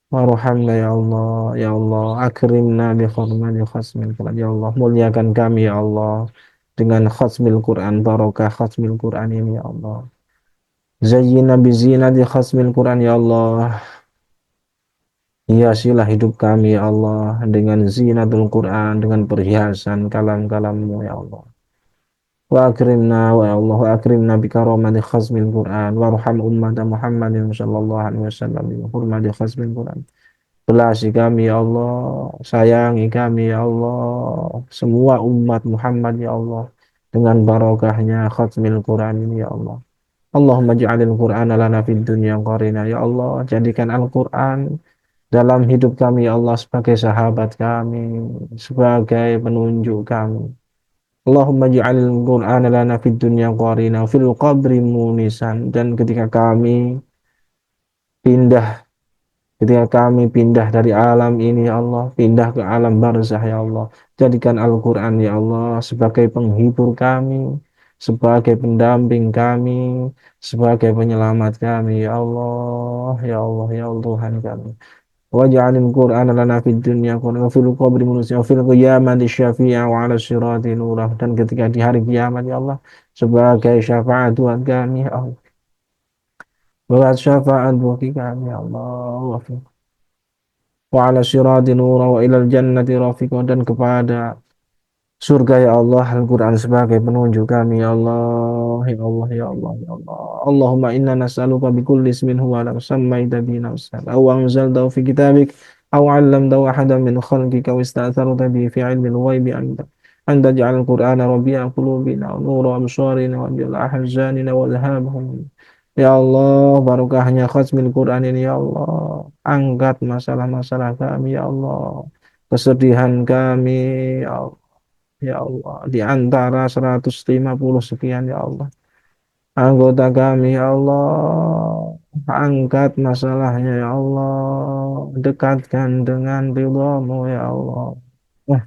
Warhamna ya Allah, ya Allah, akrimna bi hurmati khatmil Qur'an. Ya Allah, muliakan kami ya Allah dengan khatmil Qur'an, barokah khatmil Qur'an ini ya Allah. Zayyina bi zinati khatmil Qur'an ya Allah. Hiasilah hidup kami ya Allah dengan zinatul Quran, dengan perhiasan kalam-kalammu ya Allah. Wa akrimna wa ya Allah, wa akrimna bi karamati khazmil Quran, warham ummata Muhammadin sallallahu alaihi wasallam bi hurmati khazmil Quran. Belasi kami ya Allah, sayangi kami ya Allah, semua umat Muhammad ya Allah, dengan barokahnya khazmil Quran ini ya Allah. Allahumma ja'alil Qur'ana lana fid dunya qarina ya Allah, jadikan Al-Qur'an dalam hidup kami ya Allah sebagai sahabat kami, sebagai penunjuk kami. Allahumma ja'alil Qur'ana lana fid dunya qarina fil qabri munisan, dan pindah ketika kami pindah dari alam ini ya Allah, pindah ke alam barzah ya Allah, jadikan Al-Qur'an ya Allah sebagai penghibur kami, sebagai pendamping kami, sebagai penyelamat kami ya Allah, ya Allah, ya Allah Tuhan kami. Waj'alil Qur'ana lana fid dunya qurratan wa fil qabri munisiya wa fil qiyamati syafi'a wa 'ala sirati nura, dan ketika di hari kiamat ya Allah sebagai syafaat Tuhan kami ya Allah. berat syafaat bagi kami ya Allah wa ala sirati nura wa ilal jannati rafiqa dan kepada surga ya Allah, Al-Quran sebagai penunjuk kami ya Allah, ya Allah, ya Allah, ya Allah. Allahumma inna nas'aluka bi kulli ismin huwa lak sammaita bi nafsik aw anzaltahu fi kitabik aw 'allamtahu ahadan min khalqika wa ista'tharta bi fi 'ilmi al-ghaibi anta ja'al al-Qur'ana rabi'a qulubina wa nura absarina wa bil ahzanina wa dhahabahum. Ya Allah, barokahnya khatmil Quran ini ya Allah. Angkat masalah-masalah kami ya Allah. Kesedihan kami ya Allah. Ya Allah, di antara 150 sekian ya Allah. Anggota kami ya Allah. Angkat masalahnya ya Allah. Dekatkan dengan ridhamu ya Allah. Eh,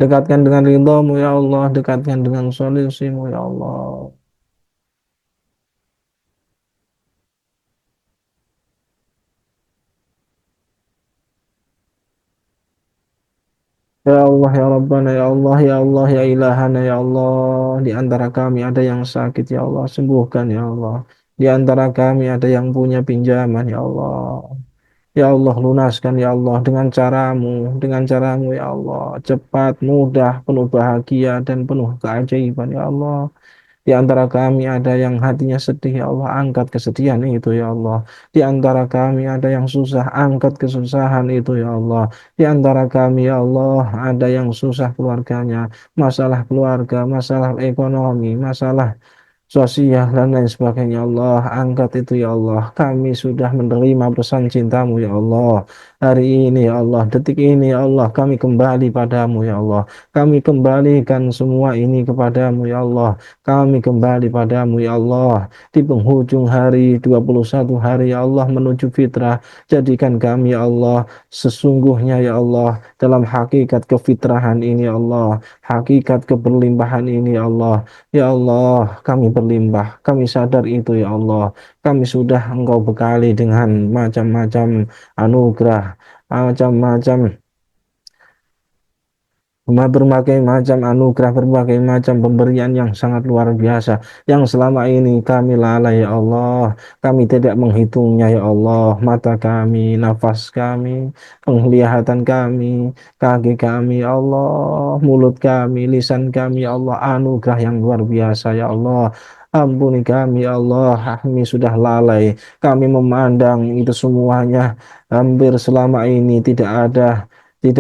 dekatkan dengan ridhamu ya Allah. Dekatkan dengan solusimu ya Allah. Ya Allah, ya Rabbana, ya Allah, ya Allah, ya Ilahana, ya Allah. Di antara kami ada yang sakit, ya Allah, sembuhkan, ya Allah. Di antara kami ada yang punya pinjaman, ya Allah. Ya Allah, lunaskan, ya Allah, dengan caramu, ya Allah. Cepat, mudah, penuh bahagia, dan penuh keajaiban, ya Allah. Di antara kami ada yang hatinya sedih, ya Allah, angkat kesedihan itu, ya Allah. Di antara kami ada yang susah, angkat kesusahan itu, ya Allah. Di antara kami, ya Allah, ada yang susah keluarganya, masalah keluarga, masalah ekonomi, masalah sosial dan lain sebagainya. Allah angkat itu ya Allah, kami sudah menerima pesan cintamu ya Allah. Hari ini ya Allah, detik ini ya Allah, kami kembali padamu ya Allah, kami kembalikan semua ini kepadamu ya Allah, kami kembali padamu ya Allah. Di penghujung hari 21 hari ya Allah menuju fitrah, jadikan kami ya Allah sesungguhnya ya Allah dalam hakikat kefitrahan ini ya Allah, hakikat keberlimpahan ini ya Allah. Ya Allah, kami berlimpah, kami sadar itu ya Allah. Kami sudah Engkau bekali dengan macam-macam anugerah, macam-macam berbagai macam anugerah, berbagai macam pemberian yang sangat luar biasa, yang selama ini kami lalai ya Allah, kami tidak menghitungnya ya Allah, mata kami, nafas kami, penglihatan kami, kaki kami ya Allah, mulut kami, lisan kami ya Allah, anugerah yang luar biasa ya Allah. Ampuni kami ya Allah, kami sudah lalai, kami memandang itu semuanya hampir selama ini tidak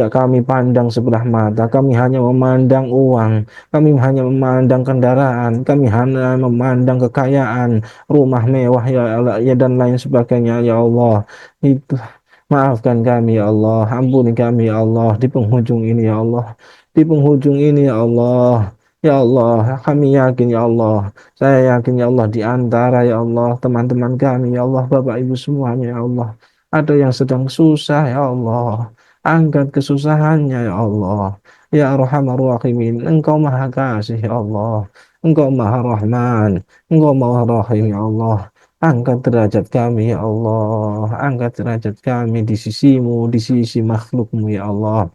kami pandang sebelah mata, kami hanya memandang uang, kami hanya memandang kendaraan, kami hanya memandang kekayaan, rumah mewah ya Allah, ya dan lain sebagainya ya Allah. Itu maafkan kami ya Allah, ampuni kami ya Allah di penghujung ini ya Allah. Di penghujung ini ya Allah. Ya Allah, kami yakin ya Allah, saya yakin ya Allah di antara ya Allah teman-teman kami ya Allah, Bapak Ibu semuanya ya Allah, ada yang sedang susah ya Allah. Angkat kesusahannya ya Allah. Ya Arhamar Rahimin, Engkau Maha Kasih ya Allah. Engkau Maha Rahman, Engkau Maha Rahim ya Allah. Angkat derajat kami ya Allah. Angkat derajat kami di sisimu, di sisi makhlukmu ya Allah.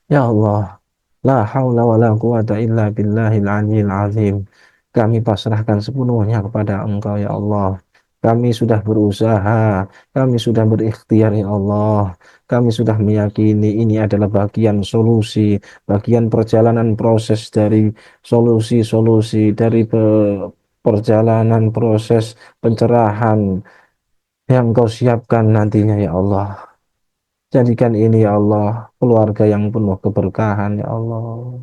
Ya Allah, la haula wa la quwata illa billahil aliyil azim. Kami pasrahkan sepenuhnya kepada Engkau ya Allah. Kami sudah berusaha, kami sudah berikhtiar ya Allah. Kami sudah meyakini ini adalah bagian solusi, bagian perjalanan proses dari solusi-solusi dari perjalanan proses pencerahan yang Kau siapkan nantinya ya Allah. Jadikan ini ya Allah keluarga yang penuh keberkahan ya Allah.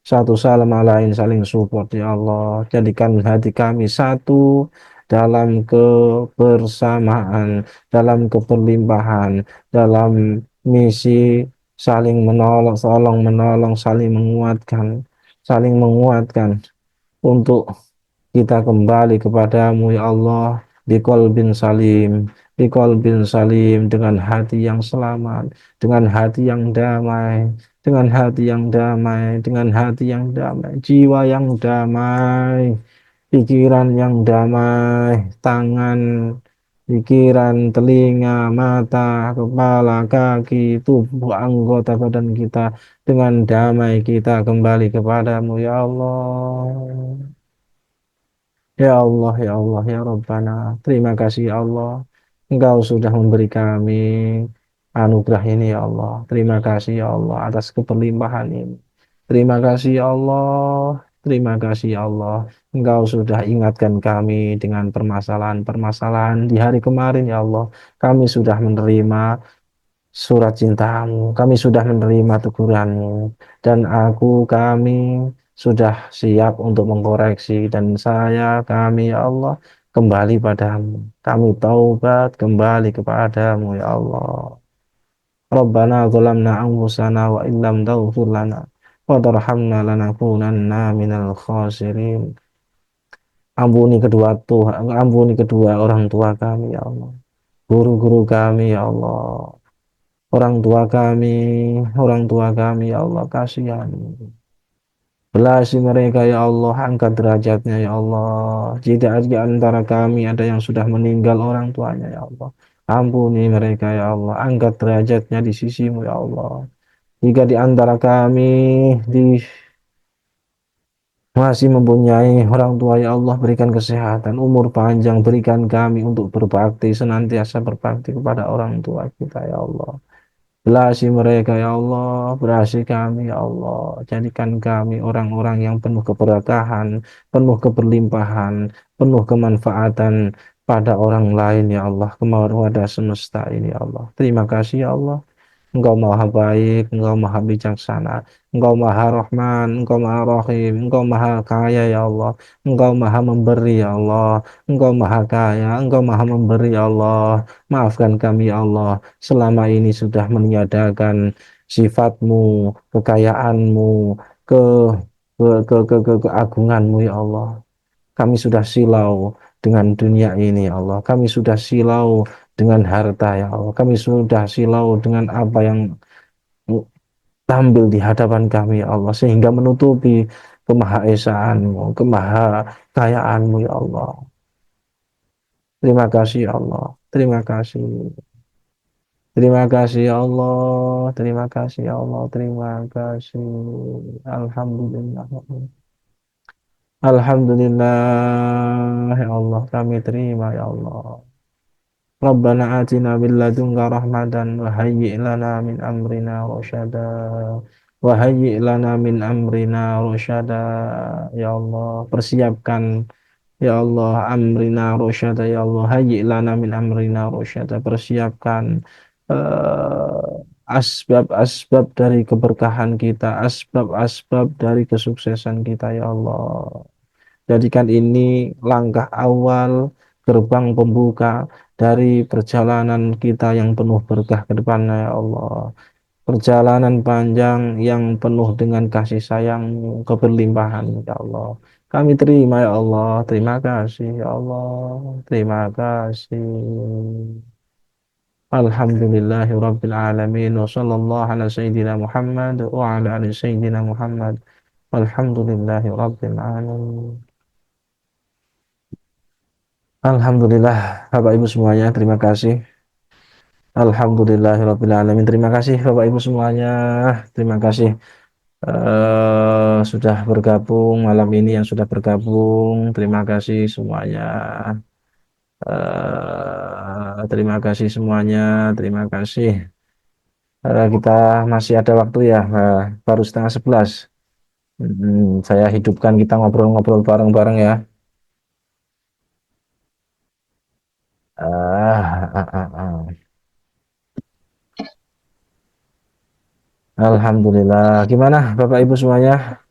Satu sama lain saling support ya Allah. Jadikan hati kami satu dalam kebersamaan, dalam keberlimpahan, dalam misi saling menolong, tolong menolong, saling menguatkan untuk kita kembali kepadamu ya Allah di qalbin salim, di qalbin salim dengan hati yang selamat, dengan hati yang damai, dengan hati yang damai, dengan hati yang damai, jiwa yang damai, pikiran yang damai, tangan, pikiran, telinga, mata, kepala, kaki, tubuh, anggota badan kita dengan damai kita kembali kepadamu ya Allah. Ya Allah, ya Allah, ya Rabbana. Terima kasih ya Allah. Engkau sudah memberi kami anugerah ini ya Allah. Terima kasih ya Allah atas keberlimpahan ini. Terima kasih ya Allah. Terima kasih ya Allah. Engkau sudah ingatkan kami dengan permasalahan-permasalahan di hari kemarin ya Allah. Kami sudah menerima surat cintamu, kami sudah menerima teguranmu, dan kami sudah siap untuk mengkoreksi, dan kami, ya Allah, kembali padamu. Kami taubat kembali kepadamu, ya Allah. Rabbana zalamna anfusana wa illam taghfir lana wa tarhamna lanakunanna minal khasirin. Ampuni kedua orang tua kami, ya Allah. Guru-guru kami, ya Allah. Orang tua kami, ya Allah, kasihan. Belasi mereka, ya Allah, angkat derajatnya, ya Allah. Jika di antara kami ada yang sudah meninggal orang tuanya, ya Allah. Ampuni mereka, ya Allah. Angkat derajatnya di sisimu, ya Allah. Jika di antara kami di masih mempunyai orang tua, ya Allah, berikan kesehatan, umur panjang, berikan kami untuk berbakti, senantiasa berbakti kepada orang tua kita, ya Allah. Belasi mereka ya Allah, berasi kami ya Allah. Jadikan kami orang-orang yang penuh keberkahan, penuh keberlimpahan, penuh kemanfaatan pada orang lain ya Allah. Kepada semesta ini ya Allah. Terima kasih ya Allah. Engkau maha baik, engkau maha bijaksana, engkau maha rahman, engkau maha rahim, engkau maha kaya ya Allah, engkau maha memberi ya Allah, engkau maha kaya, engkau maha memberi ya Allah. Maafkan kami ya Allah, selama ini sudah meniadakan sifatmu, kekayaanmu, ke keagunganmu ya Allah. Kami sudah silau dengan dunia ini ya Allah. Kami sudah silau dengan harta ya Allah. Kami sudah silau dengan apa yang tampil di hadapan kami ya Allah. Sehingga menutupi kemahaesaanmu, kemahakayaanmu ya Allah. Terima kasih ya Allah. Terima kasih. Terima kasih ya Allah. Terima kasih ya Allah. Terima kasih. Alhamdulillah. Alhamdulillah ya Allah. Kami terima ya Allah. Rabbana atina min ladunka rahmatan wa hayyi' lana min amrina rasyada wa hayyi' lana min amrina rasyada. Ya Allah, persiapkan ya Allah amrina rasyada, ya Allah, hayyi' lana min amrina rasyada, persiapkan asbab-asbab dari keberkahan kita, asbab-asbab dari kesuksesan kita ya Allah. Jadikan ini langkah awal, gerbang pembuka dari perjalanan kita yang penuh berkah ke depannya, ya Allah. Perjalanan panjang yang penuh dengan kasih sayang, keberlimpahan, ya Allah. Kami terima, ya Allah. Terima kasih, ya Allah. Terima kasih. Alhamdulillahi Rabbil Alamin. Wa sallallahu ala Sayyidina Muhammad wa ala ali Sayyidina Muhammad. Alhamdulillahi Rabbil Alamin. Alhamdulillah, Bapak Ibu semuanya, terima kasih. Alhamdulillahirabbil alamin. Terima kasih Bapak Ibu semuanya. Terima kasih sudah bergabung malam ini, yang sudah bergabung. Terima kasih semuanya. Terima kasih semuanya. Terima kasih. Kita masih ada waktu ya, baru setengah 11. Saya hidupkan, kita ngobrol-ngobrol bareng-bareng ya. Ah, ah, ah, ah. Alhamdulillah. Gimana Bapak Ibu semuanya?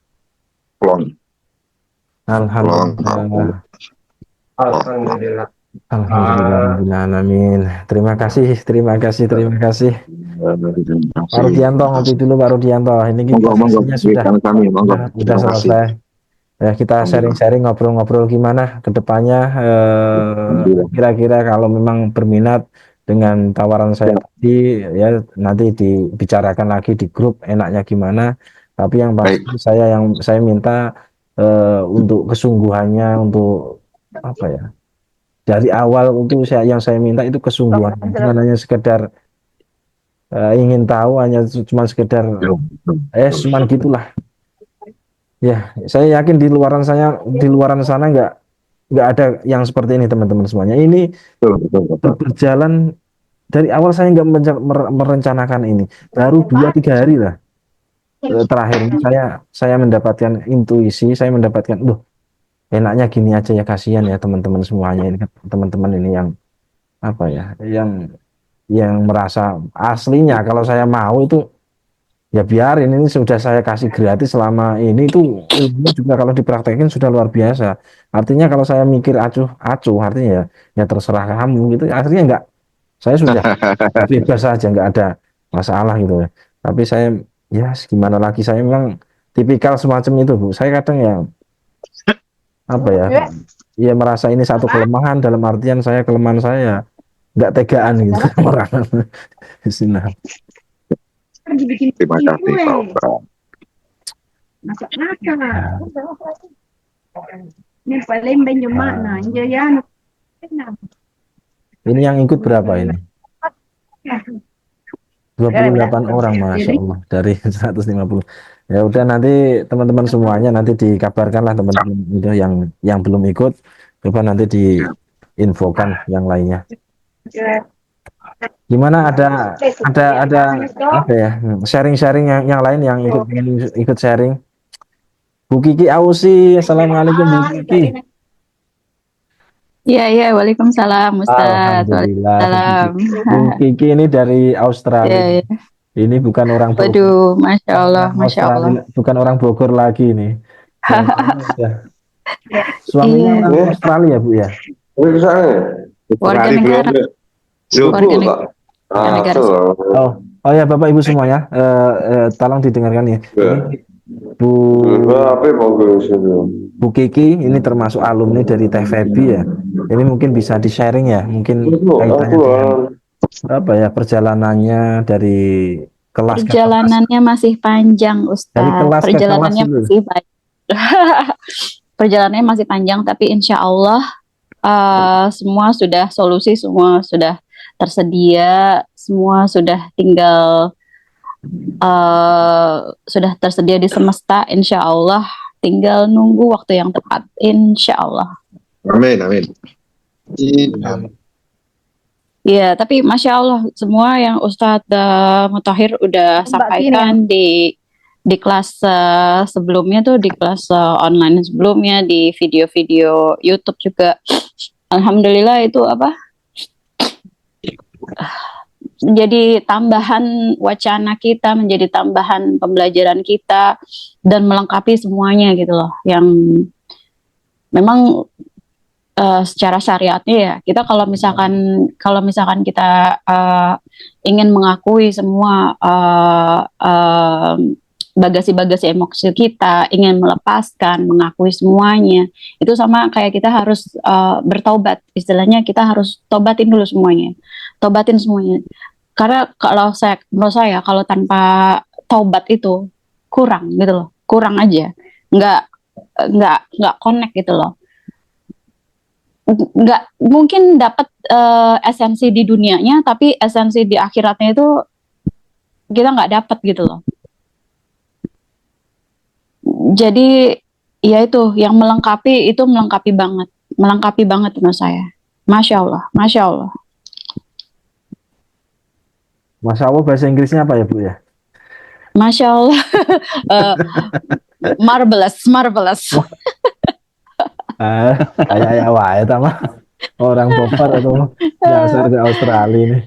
Plong, plong, aku. Alhamdulillah. Alhamdulillah. Alhamdulillahirrahmanirrahim. Terima kasih, terima kasih, terima kasih. Terima Pak kasih. Rudianto, ngopi dulu Pak Rudianto. Ini Monggo, monggo, sesinya berikan kami, monggo. sudah Terima kasih. selesai. Ya, kita Alhamdulillah. sharing-sharing, ngobrol-ngobrol gimana ke depannya. Alhamdulillah. Kira-kira kalau memang berminat dengan tawaran saya Ya, tadi, ya nanti dibicarakan lagi di grup enaknya gimana. Tapi yang baik. pasti saya minta untuk kesungguhannya, untuk apa ya? Dari awal untuk yang saya minta itu kesungguhan, bukan hanya sekedar ingin tahu, hanya cuma sekedar Ya, betul, betul. cuman gitulah. Ya, saya yakin di luaran sana nggak nggak ada yang seperti ini teman-teman semuanya. Ini Betul, betul, betul. berjalan dari awal saya nggak merencanakan ini. Baru 2-3 hari lah terakhir ini saya mendapatkan intuisi, saya mendapatkan, loh enaknya gini aja ya, kasihan ya teman-teman semuanya ini kan, teman-teman ini yang apa ya, yang merasa aslinya kalau saya mau itu ya biarin, ini sudah saya kasih gratis selama ini, itu ilmunya juga kalau dipraktekin sudah luar biasa. Artinya kalau saya mikir acuh acuh artinya ya, ya terserah kamu gitu. Akhirnya enggak, saya sudah bebas saja, nggak ada masalah gitu ya. Tapi saya ya gimana lagi, saya memang tipikal semacam itu Bu. Saya kadang ya apa ya, ya merasa ini satu kelemahan, dalam artian saya kelemahan saya ya nggak tegaan gitu orang di sini. Terima kasih Pak Oka. Ya, ini yang ikut berapa ini? 28 orang, Masya Allah, dari 150. Ya udah, nanti teman-teman semuanya nanti dikabarkanlah teman-teman itu yang belum ikut, coba nanti diinfokan yang lainnya. Gimana, ada apa ya, sharing-sharing yang lain yang ikut sharing? Bu Kiki Ausi, Assalamualaikum Bu Kiki. Iya, iya, waalaikumsalam, Ustadz. Alhamdulillah, Waalaikumsalam. Bu Kiki ini dari Australia. Iya, iya. Ini bukan orang Bogor. Waduh, Masya Allah, Orang Masya Allah. Australia, bukan orang Bogor lagi nih. Suaminya Iya. orang Australia Bu ya. Ini ke sana. Warga Sekali negara. belum. Subuh Warga Pak. negara. Ah, negara. tuh. Oh ya Bapak Ibu semuanya, tolong didengarkan ya. Ya. Ini Bu Apa mau ke sini? Bu Kiki ini termasuk alumni dari Teh Febi ya. Ini mungkin bisa di-sharing ya, mungkin kaitannya dengan apa ya, perjalanannya dari kelas ke kelas. Perjalanannya masih panjang, Dari Ustadz. kelas ke Perjalanannya kelas itu. masih panjang. Perjalanannya masih panjang, tapi insya Allah semua sudah solusi, semua sudah tersedia, semua sudah tinggal sudah tersedia di semesta, insya Allah. Tinggal nunggu waktu yang tepat, insya Allah. Amin, amin. Iya, tapi Masya Allah, semua yang Ustadz Mutahir udah sampaikan di kelas sebelumnya tuh, di kelas online sebelumnya, di video-video YouTube juga. Alhamdulillah itu apa? Menjadi tambahan wacana kita, menjadi tambahan pembelajaran kita, dan melengkapi semuanya gitu loh. Yang memang secara syariatnya ya, kita kalau misalkan kita ingin mengakui semua bagasi-bagasi emosi kita, ingin melepaskan, mengakui semuanya, itu sama kayak kita harus bertaubat. Istilahnya kita harus tobatin dulu semuanya, tobatin semuanya. Karena menurut saya kalau tanpa taubat itu kurang gitu loh, kurang aja, nggak connect gitu loh. Nggak mungkin dapat esensi di dunianya, tapi esensi di akhiratnya itu kita nggak dapat gitu loh. Jadi ya itu yang melengkapi banget menurut saya. Masya Allah, Masya Allah. Masya Allah, bahasa Inggrisnya apa ya Bu ya? Masya Allah. Marvelous. Kayak wae sama orang Bogor atau dasar ke Australia ini.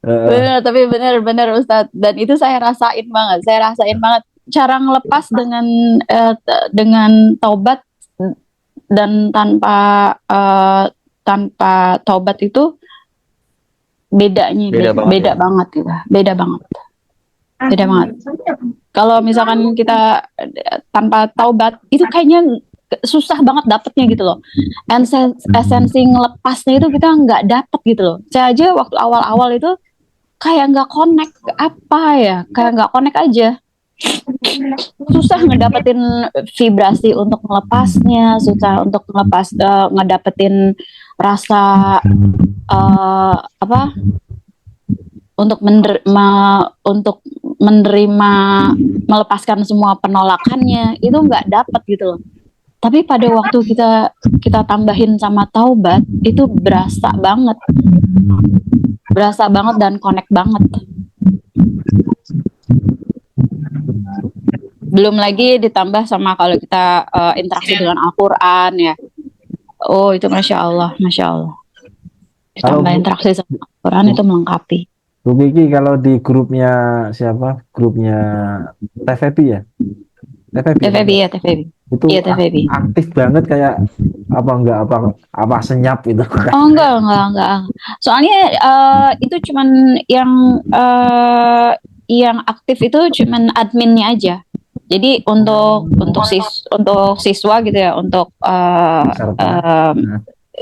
Benar, tapi benar Ustadz. Dan itu saya rasain banget. Cara ngelepas dengan taubat, dan tanpa taubat itu beda banget gitu. Beda banget. Kalau misalkan kita tanpa taubat itu kayaknya susah banget dapetnya gitu loh. Esensi ngelepasnya itu kita nggak dapet gitu loh. Saya aja waktu awal-awal itu kayak nggak connect, kayak nggak connect aja. Susah ngedapetin vibrasi untuk melepasnya, susah untuk ngedapetin rasa untuk menerima, melepaskan semua penolakannya, itu nggak dapet gitu loh. Tapi pada waktu kita tambahin sama taubat, itu berasa banget dan connect banget. Belum lagi ditambah sama kalau kita interaksi dengan Al-Quran ya. Oh itu Masya Allah. Ditambah Kalau interaksi sama Al-Quran itu melengkapi. Bu Kiki kalau di grupnya siapa? Grupnya TVB ya? TVB ya, TVB. Itu Iya, TVB. aktif banget kayak apa senyap itu. Oh enggak. Soalnya itu cuman yang aktif itu cuman adminnya aja. Jadi untuk siswa gitu ya, untuk Peserta.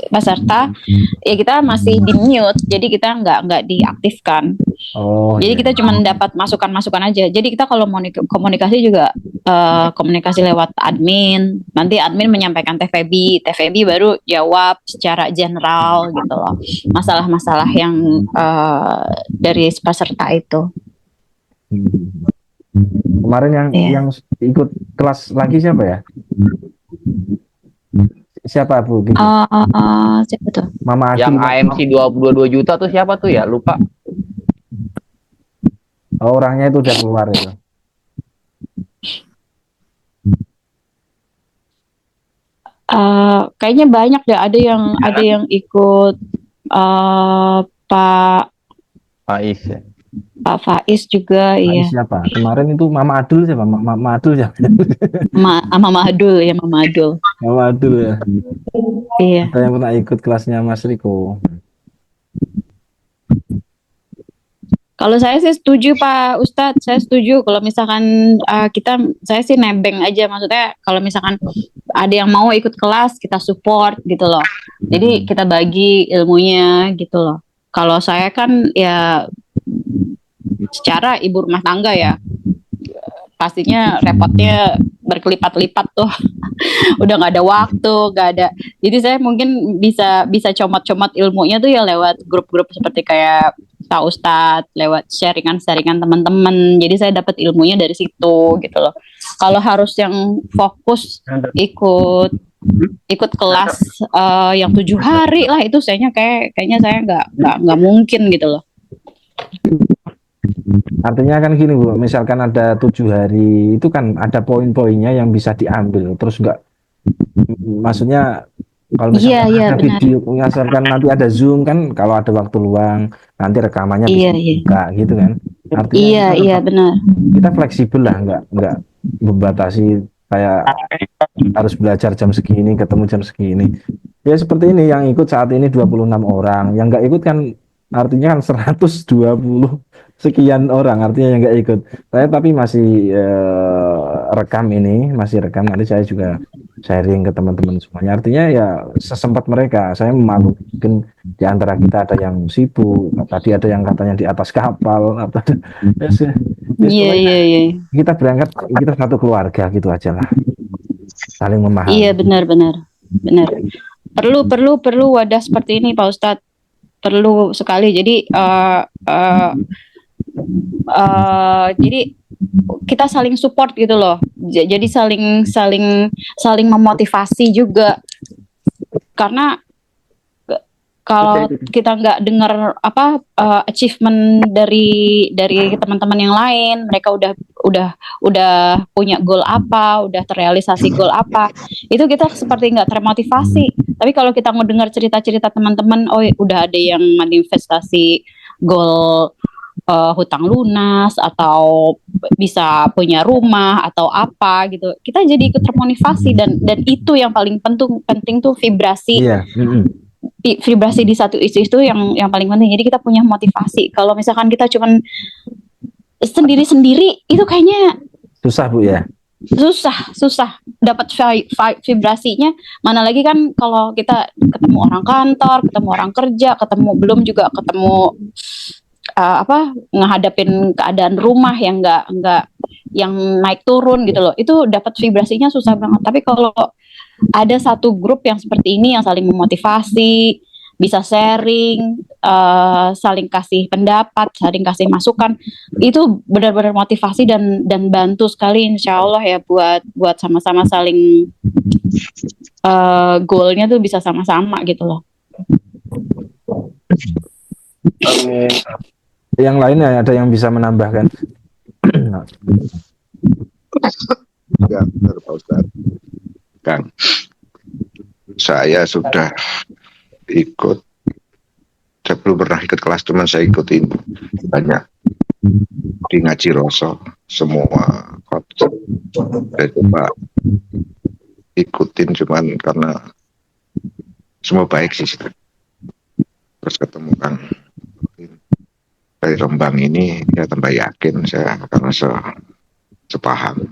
peserta ya kita masih di mute, jadi kita nggak diaktifkan. Oh, Jadi iya. kita cuma dapat masukan aja. Jadi kita kalau mau komunikasi juga komunikasi lewat admin. Nanti admin menyampaikan TVB baru jawab secara general gitu loh. Masalah-masalah yang dari peserta itu. Kemarin Iya. yang ikut kelas lagi siapa ya? Siapa Bu Kiki? Siapa tuh? Mama Adi. Yang AMC 22 juta tuh siapa tuh ya? Lupa. Oh, orangnya itu udah keluar itu. Kayaknya banyak deh. Ada yang ikut Pak Faiz ya. Pak Faiz juga, Nah, iya. siapa? Kemarin itu Mama Adul siapa? Mama Adul siapa? Mama Adul ya, Mama Adul. Mama Adul ya. Iya. Saya yang pernah ikut kelasnya Mas Riko. Kalau saya sih setuju Pak Ustadz, saya setuju kalau misalkan saya sih nebeng aja, maksudnya kalau misalkan ada yang mau ikut kelas kita support gitu loh. Jadi kita bagi ilmunya gitu loh. Kalau saya kan ya secara ibu rumah tangga ya, pastinya repotnya berkelipat-lipat tuh. Udah nggak ada waktu, nggak ada. Jadi saya mungkin bisa comot-comot ilmunya tuh ya lewat grup-grup seperti kayak Pak Ustadz, lewat sharingan-sharingan teman-teman. Jadi saya dapat ilmunya dari situ gitu loh. Kalau harus yang fokus ikut kelas yang 7 hari lah, itu kayaknya saya nggak mungkin gitu loh. Artinya kan gini Bu, misalkan ada 7 hari itu kan ada poin-poinnya yang bisa diambil, terus maksudnya kalau misalkan Iya, ada benar. video, misalkan nanti ada Zoom kan, kalau ada waktu luang nanti rekamannya bisa Iya. dibuka gitu kan. Artinya Iya benar. kita fleksibel lah, nggak membatasi kayak harus belajar jam segini, ketemu jam segini. Ya seperti ini, yang ikut saat ini 26 orang, yang nggak ikut kan artinya kan 120 sekian orang, artinya yang nggak ikut. Saya tapi masih masih rekam, nanti saya juga sharing ke teman-teman semuanya. Artinya ya sesempat mereka, saya malu mungkin di antara kita ada yang sibuk, tadi ada yang katanya di atas kapal, Iya. kita berangkat, kita satu keluarga gitu aja lah, saling memahami. Iya benar. Perlu wadah seperti ini Pak Ustadz. Perlu sekali. Jadi jadi kita saling support gitu loh. Jadi saling memotivasi juga. Karena kalau kita nggak dengar achievement dari teman-teman yang lain, mereka udah punya goal apa, udah terrealisasi goal apa, itu kita seperti nggak termotivasi. Tapi kalau kita mau dengar cerita-cerita teman-teman, udah ada yang manifestasi goal hutang lunas atau bisa punya rumah atau apa gitu, kita jadi ikut termotivasi, dan itu yang paling penting tuh vibrasi. Iya. Vibrasi di satu isu itu yang paling penting. Jadi kita punya motivasi. Kalau misalkan kita cuman sendiri-sendiri, itu kayaknya Susah Bu ya. susah dapat vibrasinya. Mana lagi kan kalau kita ketemu orang kantor, ketemu orang kerja, belum juga ketemu ngehadapin keadaan rumah yang enggak yang naik turun gitu loh. Itu dapat vibrasinya susah banget. Tapi kalau ada satu grup yang seperti ini yang saling memotivasi bisa sharing, saling kasih pendapat, saling kasih masukan. Itu benar-benar motivasi dan bantu sekali insya Allah ya buat sama-sama saling goalnya tuh bisa sama-sama gitu loh. Amin. Yang lainnya ada yang bisa menambahkan? Ya, benar Pak Ustaz. Kang, saya sudah ikut, saya belum pernah ikut kelas, cuman saya ikutin banyak di ngaji Roso, semua khotbah. Saya coba ikutin, cuman karena semua baik sih. Terus ketemu Kang dari Rembang ini, ya tambah yakin saya karena sepaham.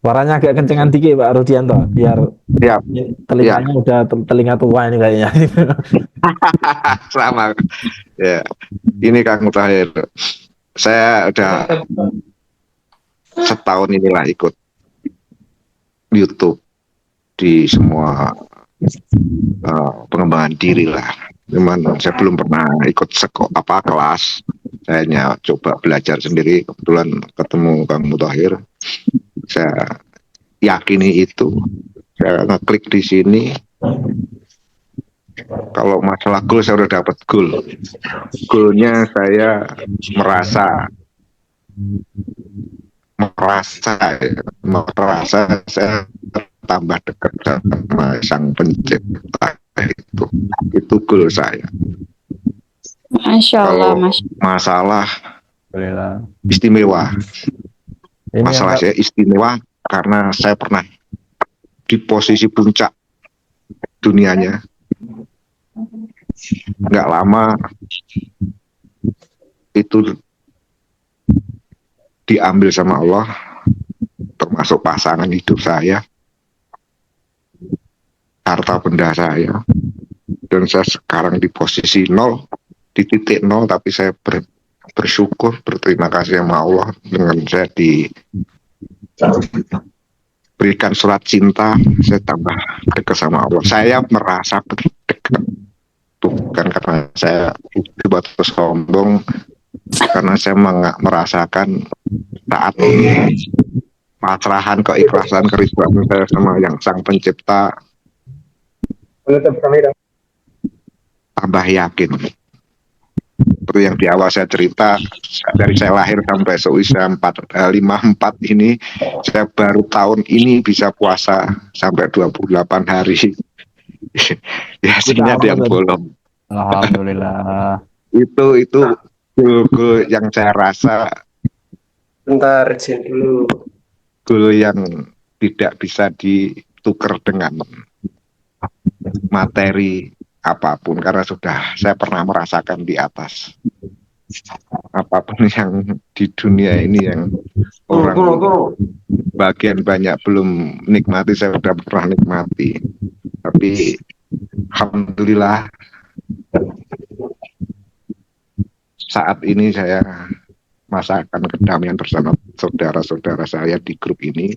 Suaranya agak kencengan dikit Pak Rudianto, biar Siap. telinganya udah telinga tua ini kayaknya. Sama. Ya, ini Kang Mutahir. Saya udah setahun inilah ikut YouTube di semua pengembangan diri lah. Cuman saya belum pernah ikut kelas. Saya hanya coba belajar sendiri. Kebetulan ketemu Kang Mutahir. Saya yakini itu. Saya ngeklik di sini. Kalau masalah goal saya udah dapat goal. Goalnya saya merasa saya tambah dekat sama Sang Pencipta itu goal saya. Masya Allah, Kalau masalah Alhamdulillah. istimewa, Ini masalah saya istimewa karena saya pernah di posisi puncak dunianya. Nggak lama itu diambil sama Allah, termasuk pasangan hidup saya, harta benda saya, dan saya sekarang di posisi nol, di titik nol, tapi saya bersyukur, berterima kasih sama Allah dengan saya diberikan surat cinta, saya tambah dekat sama Allah. Saya merasa dekat, bukan karena saya dibuat sombong, karena saya merasakan saat ini pasrahan, keikhlasan, keridhaan saya sama yang Sang Pencipta, tambah yakin. Seperti yang di awal saya cerita, dari saya lahir sampai seusia 54 ini, saya baru tahun ini bisa puasa sampai 28 hari. Ya, sebenarnya ada yang bolong. Alhamdulillah. Itu goal yang saya rasa Bentar, izin dulu. goal yang tidak bisa ditukar dengan materi apapun, karena sudah saya pernah merasakan di atas. Apapun yang di dunia ini yang orang bagian banyak belum nikmati, saya sudah pernah nikmati. Tapi alhamdulillah saat ini saya merasakan kedamaian bersama saudara-saudara saya di grup ini,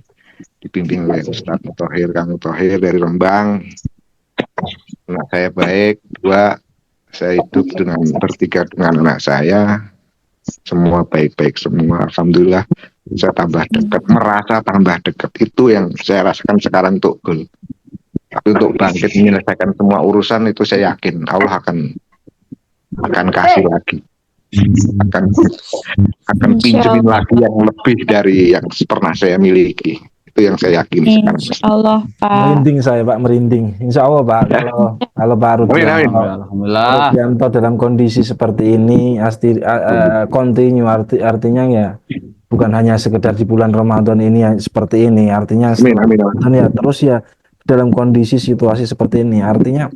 dibimbing oleh Ustadz Mutahir, Kang Mutahir dari Rembang. Anak saya baik, 2, saya hidup dengan bertiga dengan anak saya, semua baik-baik semua, alhamdulillah. Saya tambah dekat, merasa tambah dekat, itu yang saya rasakan sekarang untuk goal. Tapi untuk bangkit menyelesaikan semua urusan itu saya yakin Allah akan kasih lagi, akan pinjemin lagi yang lebih dari yang pernah saya miliki. Itu yang saya yakini sekarang. insya Allah Pak. merinding saya Pak, merinding. Insya Allah Pak, kalau Pak Amin. Alhamdulillah. Rudianto dalam kondisi seperti ini, continue artinya ya bukan hanya sekedar di bulan Ramadan ini ya, seperti ini, artinya Amin. Ramadan ya terus ya dalam kondisi situasi seperti ini, artinya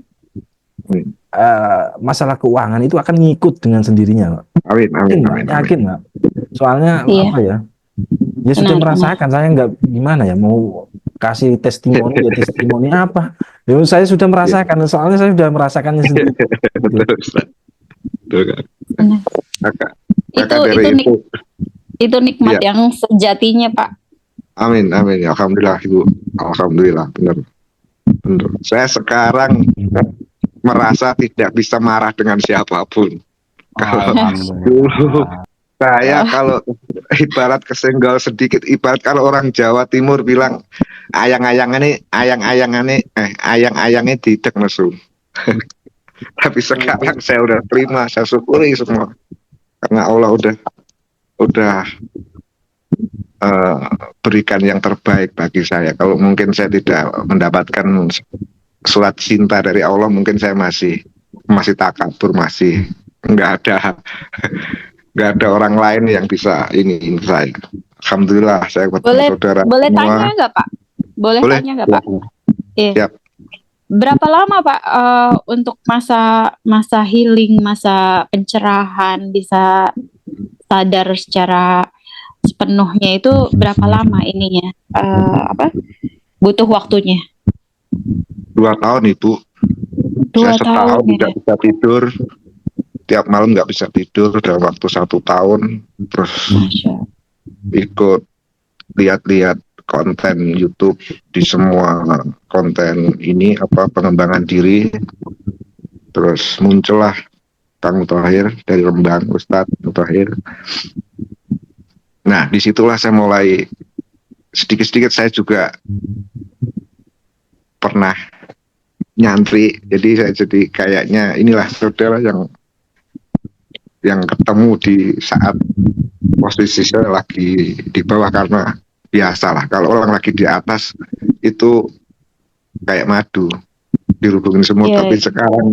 masalah keuangan itu akan ngikut dengan sendirinya Pak. Amin. Yakin Pak, soalnya Iya. apa ya, ya sudah Benar, merasakan, saya nggak gimana ya mau kasih testimoni ya testimoni apa ya, saya sudah merasakan, soalnya saya sudah merasakannya sendiri. Betul, Ustaz. Betul, Kak. Benar. Kakak Itu dari itu nikmat Iya. yang sejatinya Pak. Amin. Ya, alhamdulillah Ibu, alhamdulillah benar. Benar. Saya sekarang merasa tidak bisa marah dengan siapapun. Kalau dulu Alhamdulillah. saya kalau ibarat kesenggol sedikit, ibarat kalau orang Jawa Timur bilang ayang-ayangane didek nesu. Tapi sekarang saya udah terima, saya syukuri semua karena Allah udah eh, berikan yang terbaik bagi saya. Kalau mungkin saya tidak mendapatkan surat cinta dari Allah, mungkin saya masih takabur, masih nggak ada nggak ada orang lain yang bisa ini saya. Alhamdulillah saya ketemu Boleh saudara boleh semua. tanya nggak Pak? Boleh Boleh. tanya nggak Pak? Iya. Siap. Berapa lama Pak untuk masa healing, masa pencerahan bisa sadar secara sepenuhnya itu berapa lama ininya? Butuh waktunya? 2 tahun Ibu. 2 Saya setahun tahun ya. tidak bisa tidur. Tiap malam nggak bisa tidur dalam waktu 1 tahun. Terus Masya Allah. ikut lihat-lihat konten YouTube di semua konten ini pengembangan diri. Terus muncullah Kang Mutahir dari Rembang, Ustadz Mutahir. Nah, disitulah saya mulai sedikit-sedikit saya juga pernah nyantri. Jadi saya jadi kayaknya inilah saudara yang ketemu di saat posisi saya lagi di bawah, karena biasalah kalau orang lagi di atas itu kayak madu dirubungin semua. Iya, Tapi iya. sekarang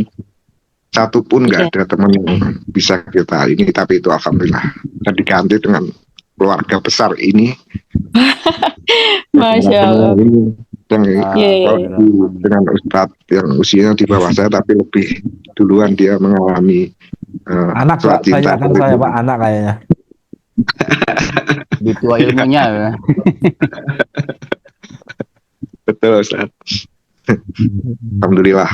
satu pun nggak Iya. ada teman yang bisa kita ini, tapi itu alhamdulillah dan diganti dengan keluarga besar ini. Masya Allah. Yang Iya, iya, iya. dengan Ustadz yang usianya di bawah saya tapi lebih duluan dia mengalami Anak surat Pak, cinta banyak kan dari saya Tuhan. Pak, anak kayaknya. Di tua ilmunya ya. Betul Ustaz. Alhamdulillah,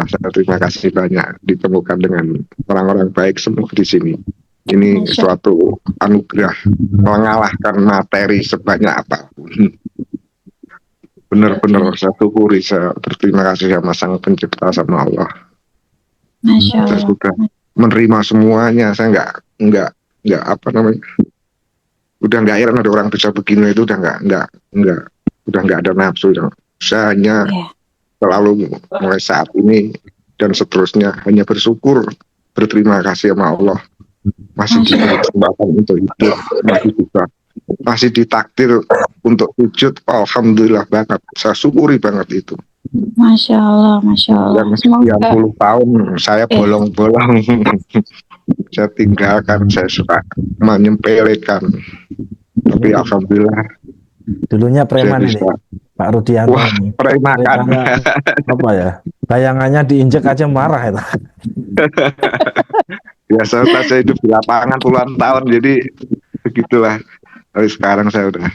saya terima kasih banyak ditemukan dengan orang-orang baik semua di sini. Ini Masya. suatu anugerah mengalahkan materi sebanyak apapun. Benar-benar saya syukuri, saya berterima kasih sama Sang Pencipta, sama Allah. Masya Saya Allah. sudah menerima semuanya. Saya nggak udah nggak heran ada orang bisa begini, itu udah nggak ada nafsu. Saya hanya Iya. selalu mulai saat ini dan seterusnya hanya bersyukur, berterima kasih sama Allah masih Masya diberi kesempatan untuk hidup, masih ditakdir untuk sujud. Alhamdulillah banget, saya syukuri banget itu. Masya Allah, Masya Allah. Yang Semoga sekian puluh tahun saya bolong-bolong saya tinggalkan, saya suka menyempelekan, tapi alhamdulillah Dulunya saya preman ini, bisa. Pak Rudianto Wah, ini. premakan. Apa ya? Bayangannya diinjek aja marah itu. Biasa saya hidup di lapangan puluhan tahun, jadi begitulah. Tapi sekarang saya udah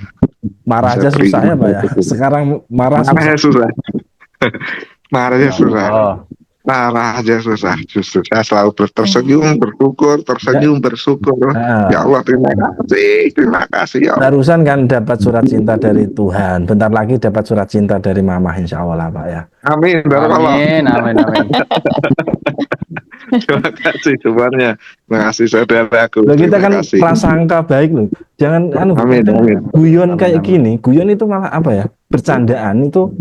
Marah Bisa aja susah ya, terima, Pak ya. betul. Sekarang marah marahnya susah. susah. Marahnya susah. Oh, Marah aja susah. Justru saya selalu tersenyum, bersyukur, bersyukur. Nah, Ya Allah, terima kasih ya Allah. barusan kan dapat surat cinta dari Tuhan. Bentar lagi dapat surat cinta dari Mamah, insya Allah Pak ya. Amin, barakallah. amin. Terima kasih semuanya. Terima kasih saudaraku. Loh, kita Terima kan kasih. prasangka baik loh. Jangan Amin, amin. guyon Amin, kayak amin. gini. Guyon itu malah apa ya? Bercandaan itu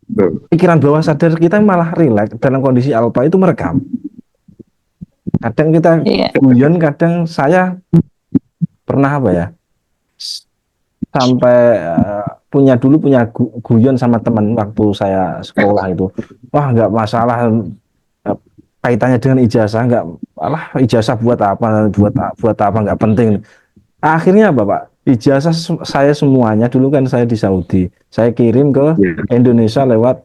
Betul. pikiran bawah sadar kita malah rileks dalam kondisi alpa itu merekam. Kadang kita Iya. guyon, kadang saya pernah apa ya? Sampai punya guyon sama teman waktu saya sekolah itu. Wah, nggak masalah kaitannya dengan ijazah, nggak, alah ijazah buat apa, buat apa, nggak penting. Akhirnya apa Pak? Ijazah saya semuanya dulu kan saya di Saudi, saya kirim ke Ya. Indonesia lewat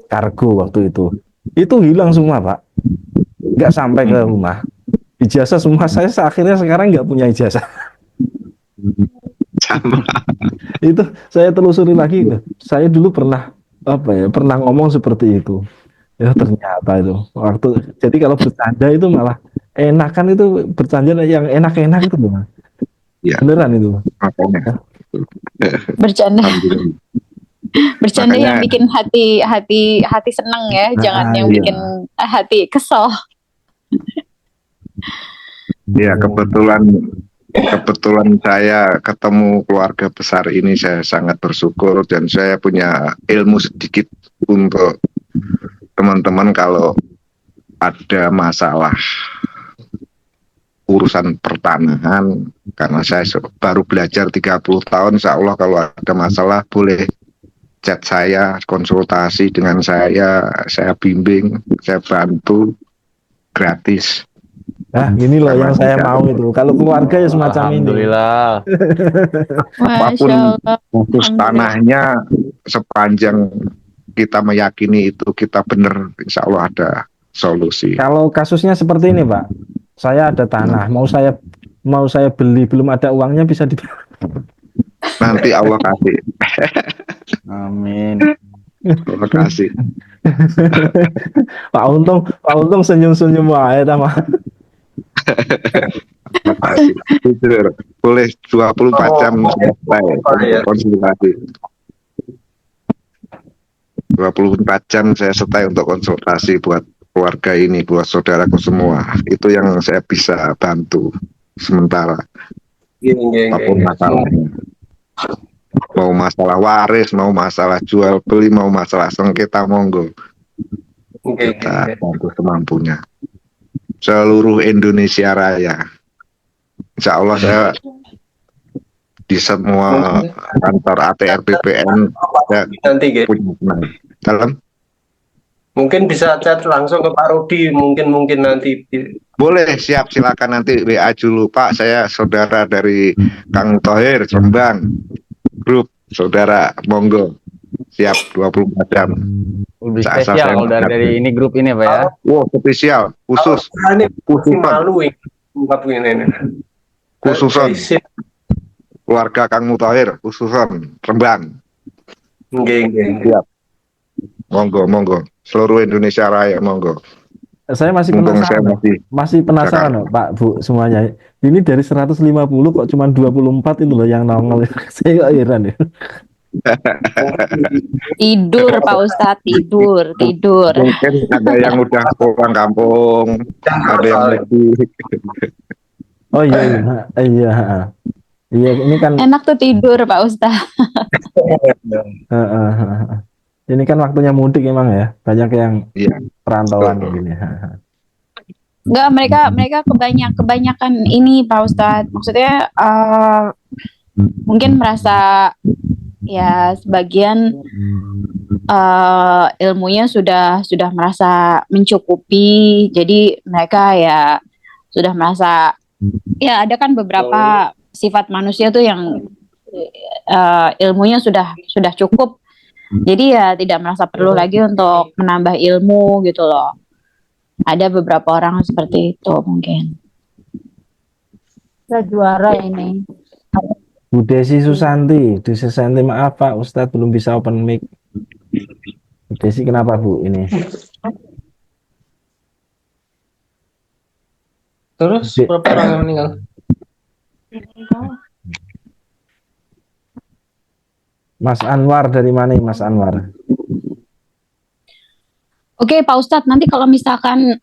kargo waktu itu hilang semua Pak, nggak sampai ke rumah. Ijazah semua saya akhirnya sekarang nggak punya ijazah. Sama. Itu saya telusuri lagi itu. Saya dulu pernah ngomong seperti itu. Ya ternyata itu jadi kalau bercanda itu malah enakan, itu bercanda yang enak-enak itu Bang. Ya. Beneran itu. Makanya. Bercanda. Alhamdulillah. Bercanda yang Makanya bikin hati seneng ya, jangan yang iya. bikin hati kesel. ya kebetulan saya ketemu keluarga besar ini, saya sangat bersyukur dan saya punya ilmu sedikit untuk teman-teman kalau ada masalah urusan pertanahan, karena saya baru belajar 30 tahun. Insya Allah kalau ada masalah boleh chat saya, konsultasi dengan saya bimbing, saya bantu gratis. Nah, ini loh Karena yang saya tidak- mau itu. Kalau keluarga ya semacam ini. Alhamdulillah. apapun Masya Allah. khusus Alhamdulillah. tanahnya, sepanjang kita meyakini itu kita benar, insya Allah ada solusi. Kalau kasusnya seperti ini, Pak. Saya ada tanah, mau saya beli, belum ada uangnya, bisa di Nanti Allah kasih, Amin. Allah kasih. Pak Untung senyum-senyum wae ta, Mas. Allah kasih. Jujur, boleh 24 jam selesai iya. konsultasi. 24 jam saya stay untuk konsultasi buat keluarga ini, buat saudaraku semua. Itu yang saya bisa bantu sementara, apapun masalahnya. Mau masalah waris, mau masalah jual beli, mau masalah sengketa, monggo kita bantu semampunya. Seluruh Indonesia Raya, insya Allah saya di semua kantor ATR BPN saya Nanti Ge. punya teman. Dalam Mungkin bisa chat langsung ke Pak Rudi, mungkin nanti. boleh, siap, silakan nanti WA dulu, Pak. Saya saudara dari Kang Thohir Jombang, grup saudara, monggo, siap 24 jam. Lebih Saat spesial saya dari ini grup ini Pak ya. Wow, spesial, khusus, Ini khususan, malu ini. khususan keluarga Kang Thohir, khususan Rembang. Nggih. Monggo, seluruh Indonesia Raya, monggo. Saya masih Mumpung saya penasaran, masih penasaran loh, Pak, Bu, semuanya. Ini dari 150 kok cuma 24 itu loh yang nongol. Saya kok heran ya. Tidur Pak Ustadz, tidur. Mungkin ada yang udah pulang kampung, ada yang mudik. Oh iya. Iya, ini kan Enak tuh tidur Pak Ustadz. ini kan waktunya mudik emang ya. Banyak yang Iya. perantauan Betul. gini. Enggak, mereka kebanyakan ini Pak Ustadz. Maksudnya mungkin merasa ya sebagian ilmunya sudah merasa mencukupi. Jadi mereka ya sudah merasa, ya ada kan beberapa sifat manusia tuh yang ilmunya sudah cukup. Jadi ya tidak merasa perlu lagi untuk menambah ilmu gitu loh. Ada beberapa orang seperti itu mungkin. Saya juara ini. Bu Desi Susanti, maaf Pak Ustadz belum bisa open mic. Bu Desi kenapa Bu ini? Terus berapa orang yang meninggal? Mas Anwar dari mana Mas Anwar? Oke Pak Ustadz, nanti kalau misalkan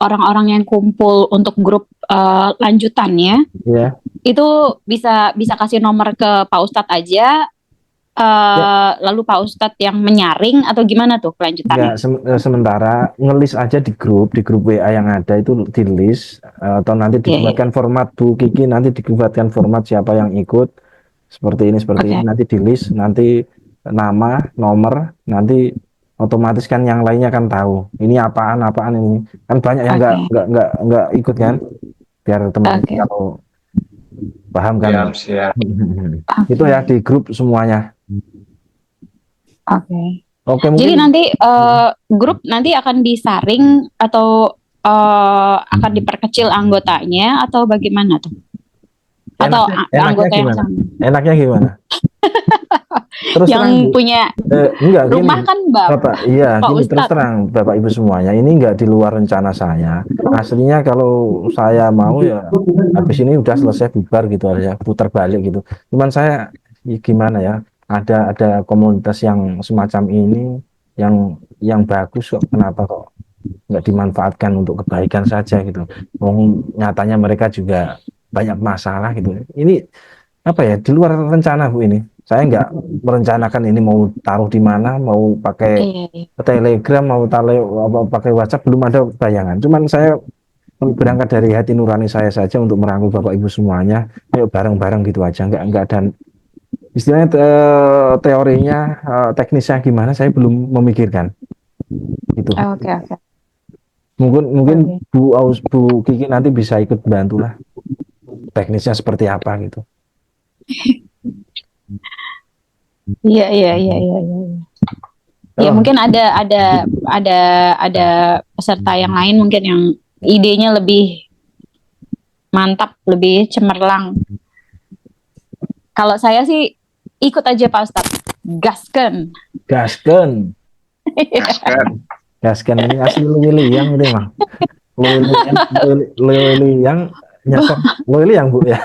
orang-orang yang kumpul untuk grup lanjutannya, Ya. itu bisa kasih nomor ke Pak Ustadz aja, lalu Pak Ustadz yang menyaring atau gimana tuh kelanjutannya? Ya, sementara ngelis aja di grup WA yang ada itu di list, atau nanti dibuatkan format Bu Kiki, nanti dibuatkan format siapa yang ikut seperti ini ini, nanti di list, nanti nama, nomor, nanti otomatis kan yang lainnya kan tahu ini apaan ini, kan banyak yang nggak ikut kan, biar teman kalau paham kan. Siap. Itu ya di grup semuanya. Oke, mungkin. Jadi nanti grup nanti akan disaring atau akan diperkecil anggotanya atau bagaimana tuh? Atau anggota yang sama? Enaknya gimana? Terus yang terang, punya enggak, rumah gini, kan Bapak, iya, Pak gini, terus Ustadz. terang Bapak Ibu semuanya, ini enggak di luar rencana saya. Aslinya kalau saya mau ya habis ini udah selesai bubar gitu aja, putar balik gitu. Cuman saya gimana ya, ada komunitas yang semacam ini yang bagus kok, kenapa kok nggak dimanfaatkan untuk kebaikan saja gitu. Wong nyatanya mereka juga banyak masalah gitu. Ini apa ya, di luar rencana Bu ini. Saya nggak merencanakan ini mau taruh di mana, mau pakai Iya, iya. Telegram, mau pakai WhatsApp, belum ada bayangan. Cuman saya berangkat dari hati nurani saya saja untuk merangkul Bapak Ibu semuanya. Ayo bareng-bareng gitu aja. Nggak ada istilahnya teorinya, teknisnya gimana, saya belum memikirkan gitu. Oke, oke. Mungkin Oke. Bu Kiki nanti bisa ikut bantu lah, teknisnya seperti apa gitu. Iya, iya, iya, iya, iya. Ya Oh, mungkin ada peserta yang lain mungkin yang idenya lebih mantap, lebih cemerlang. Kalau saya sih ikut aja Pak Ustadz, gasken. gasken, Gaskan. gasken ini asli Lewiliang ini mah. Lewiliang nyasar Lewiliang Bu ya.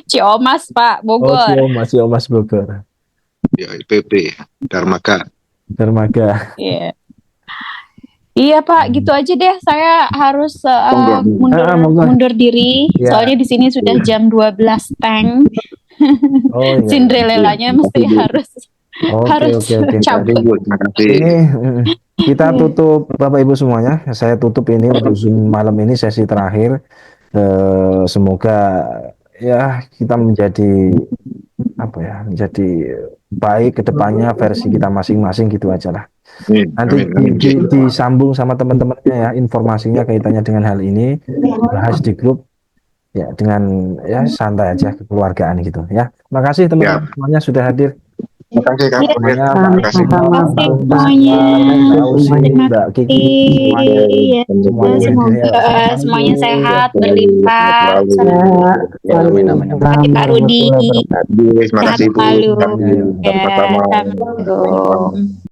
Ciomas Pak, Oh, Bogor. Siomas Bogor, Ya, IPB Darmaga. Dermaga. Iya. Iya Pak, gitu aja deh. Saya harus Monggo. Monggo. mundur diri. Ya. Soalnya di sini sudah jam 12 teng. Oh iya. Cinderellanya mesti harus harus Oke. cabut. Terima kasih. Ini kita tutup Bapak Ibu semuanya. Saya tutup ini untuk Zoom malam ini, sesi terakhir. Semoga ya kita menjadi apa ya, menjadi baik ke depannya, versi kita masing-masing gitu aja lah. Nanti disambung sama teman-temannya ya, informasinya kaitannya dengan hal ini, bahas di grup ya, dengan ya santai aja, kekeluargaan gitu ya. Makasih teman-teman semuanya sudah hadir. Terima kasih Kak. Semuanya, Terima kasih. Terima kasih semuanya. Mbak Ausi, Terima Mbak Kiki, Iya, semuanya semoga semuanya sehat, berlimpah. Amin, amin, amin. Hati Pak Rudi. Terima kasih Bu. Sehat selalu. Terima kasih. Ya, Sama-sama. Assalamualaikum.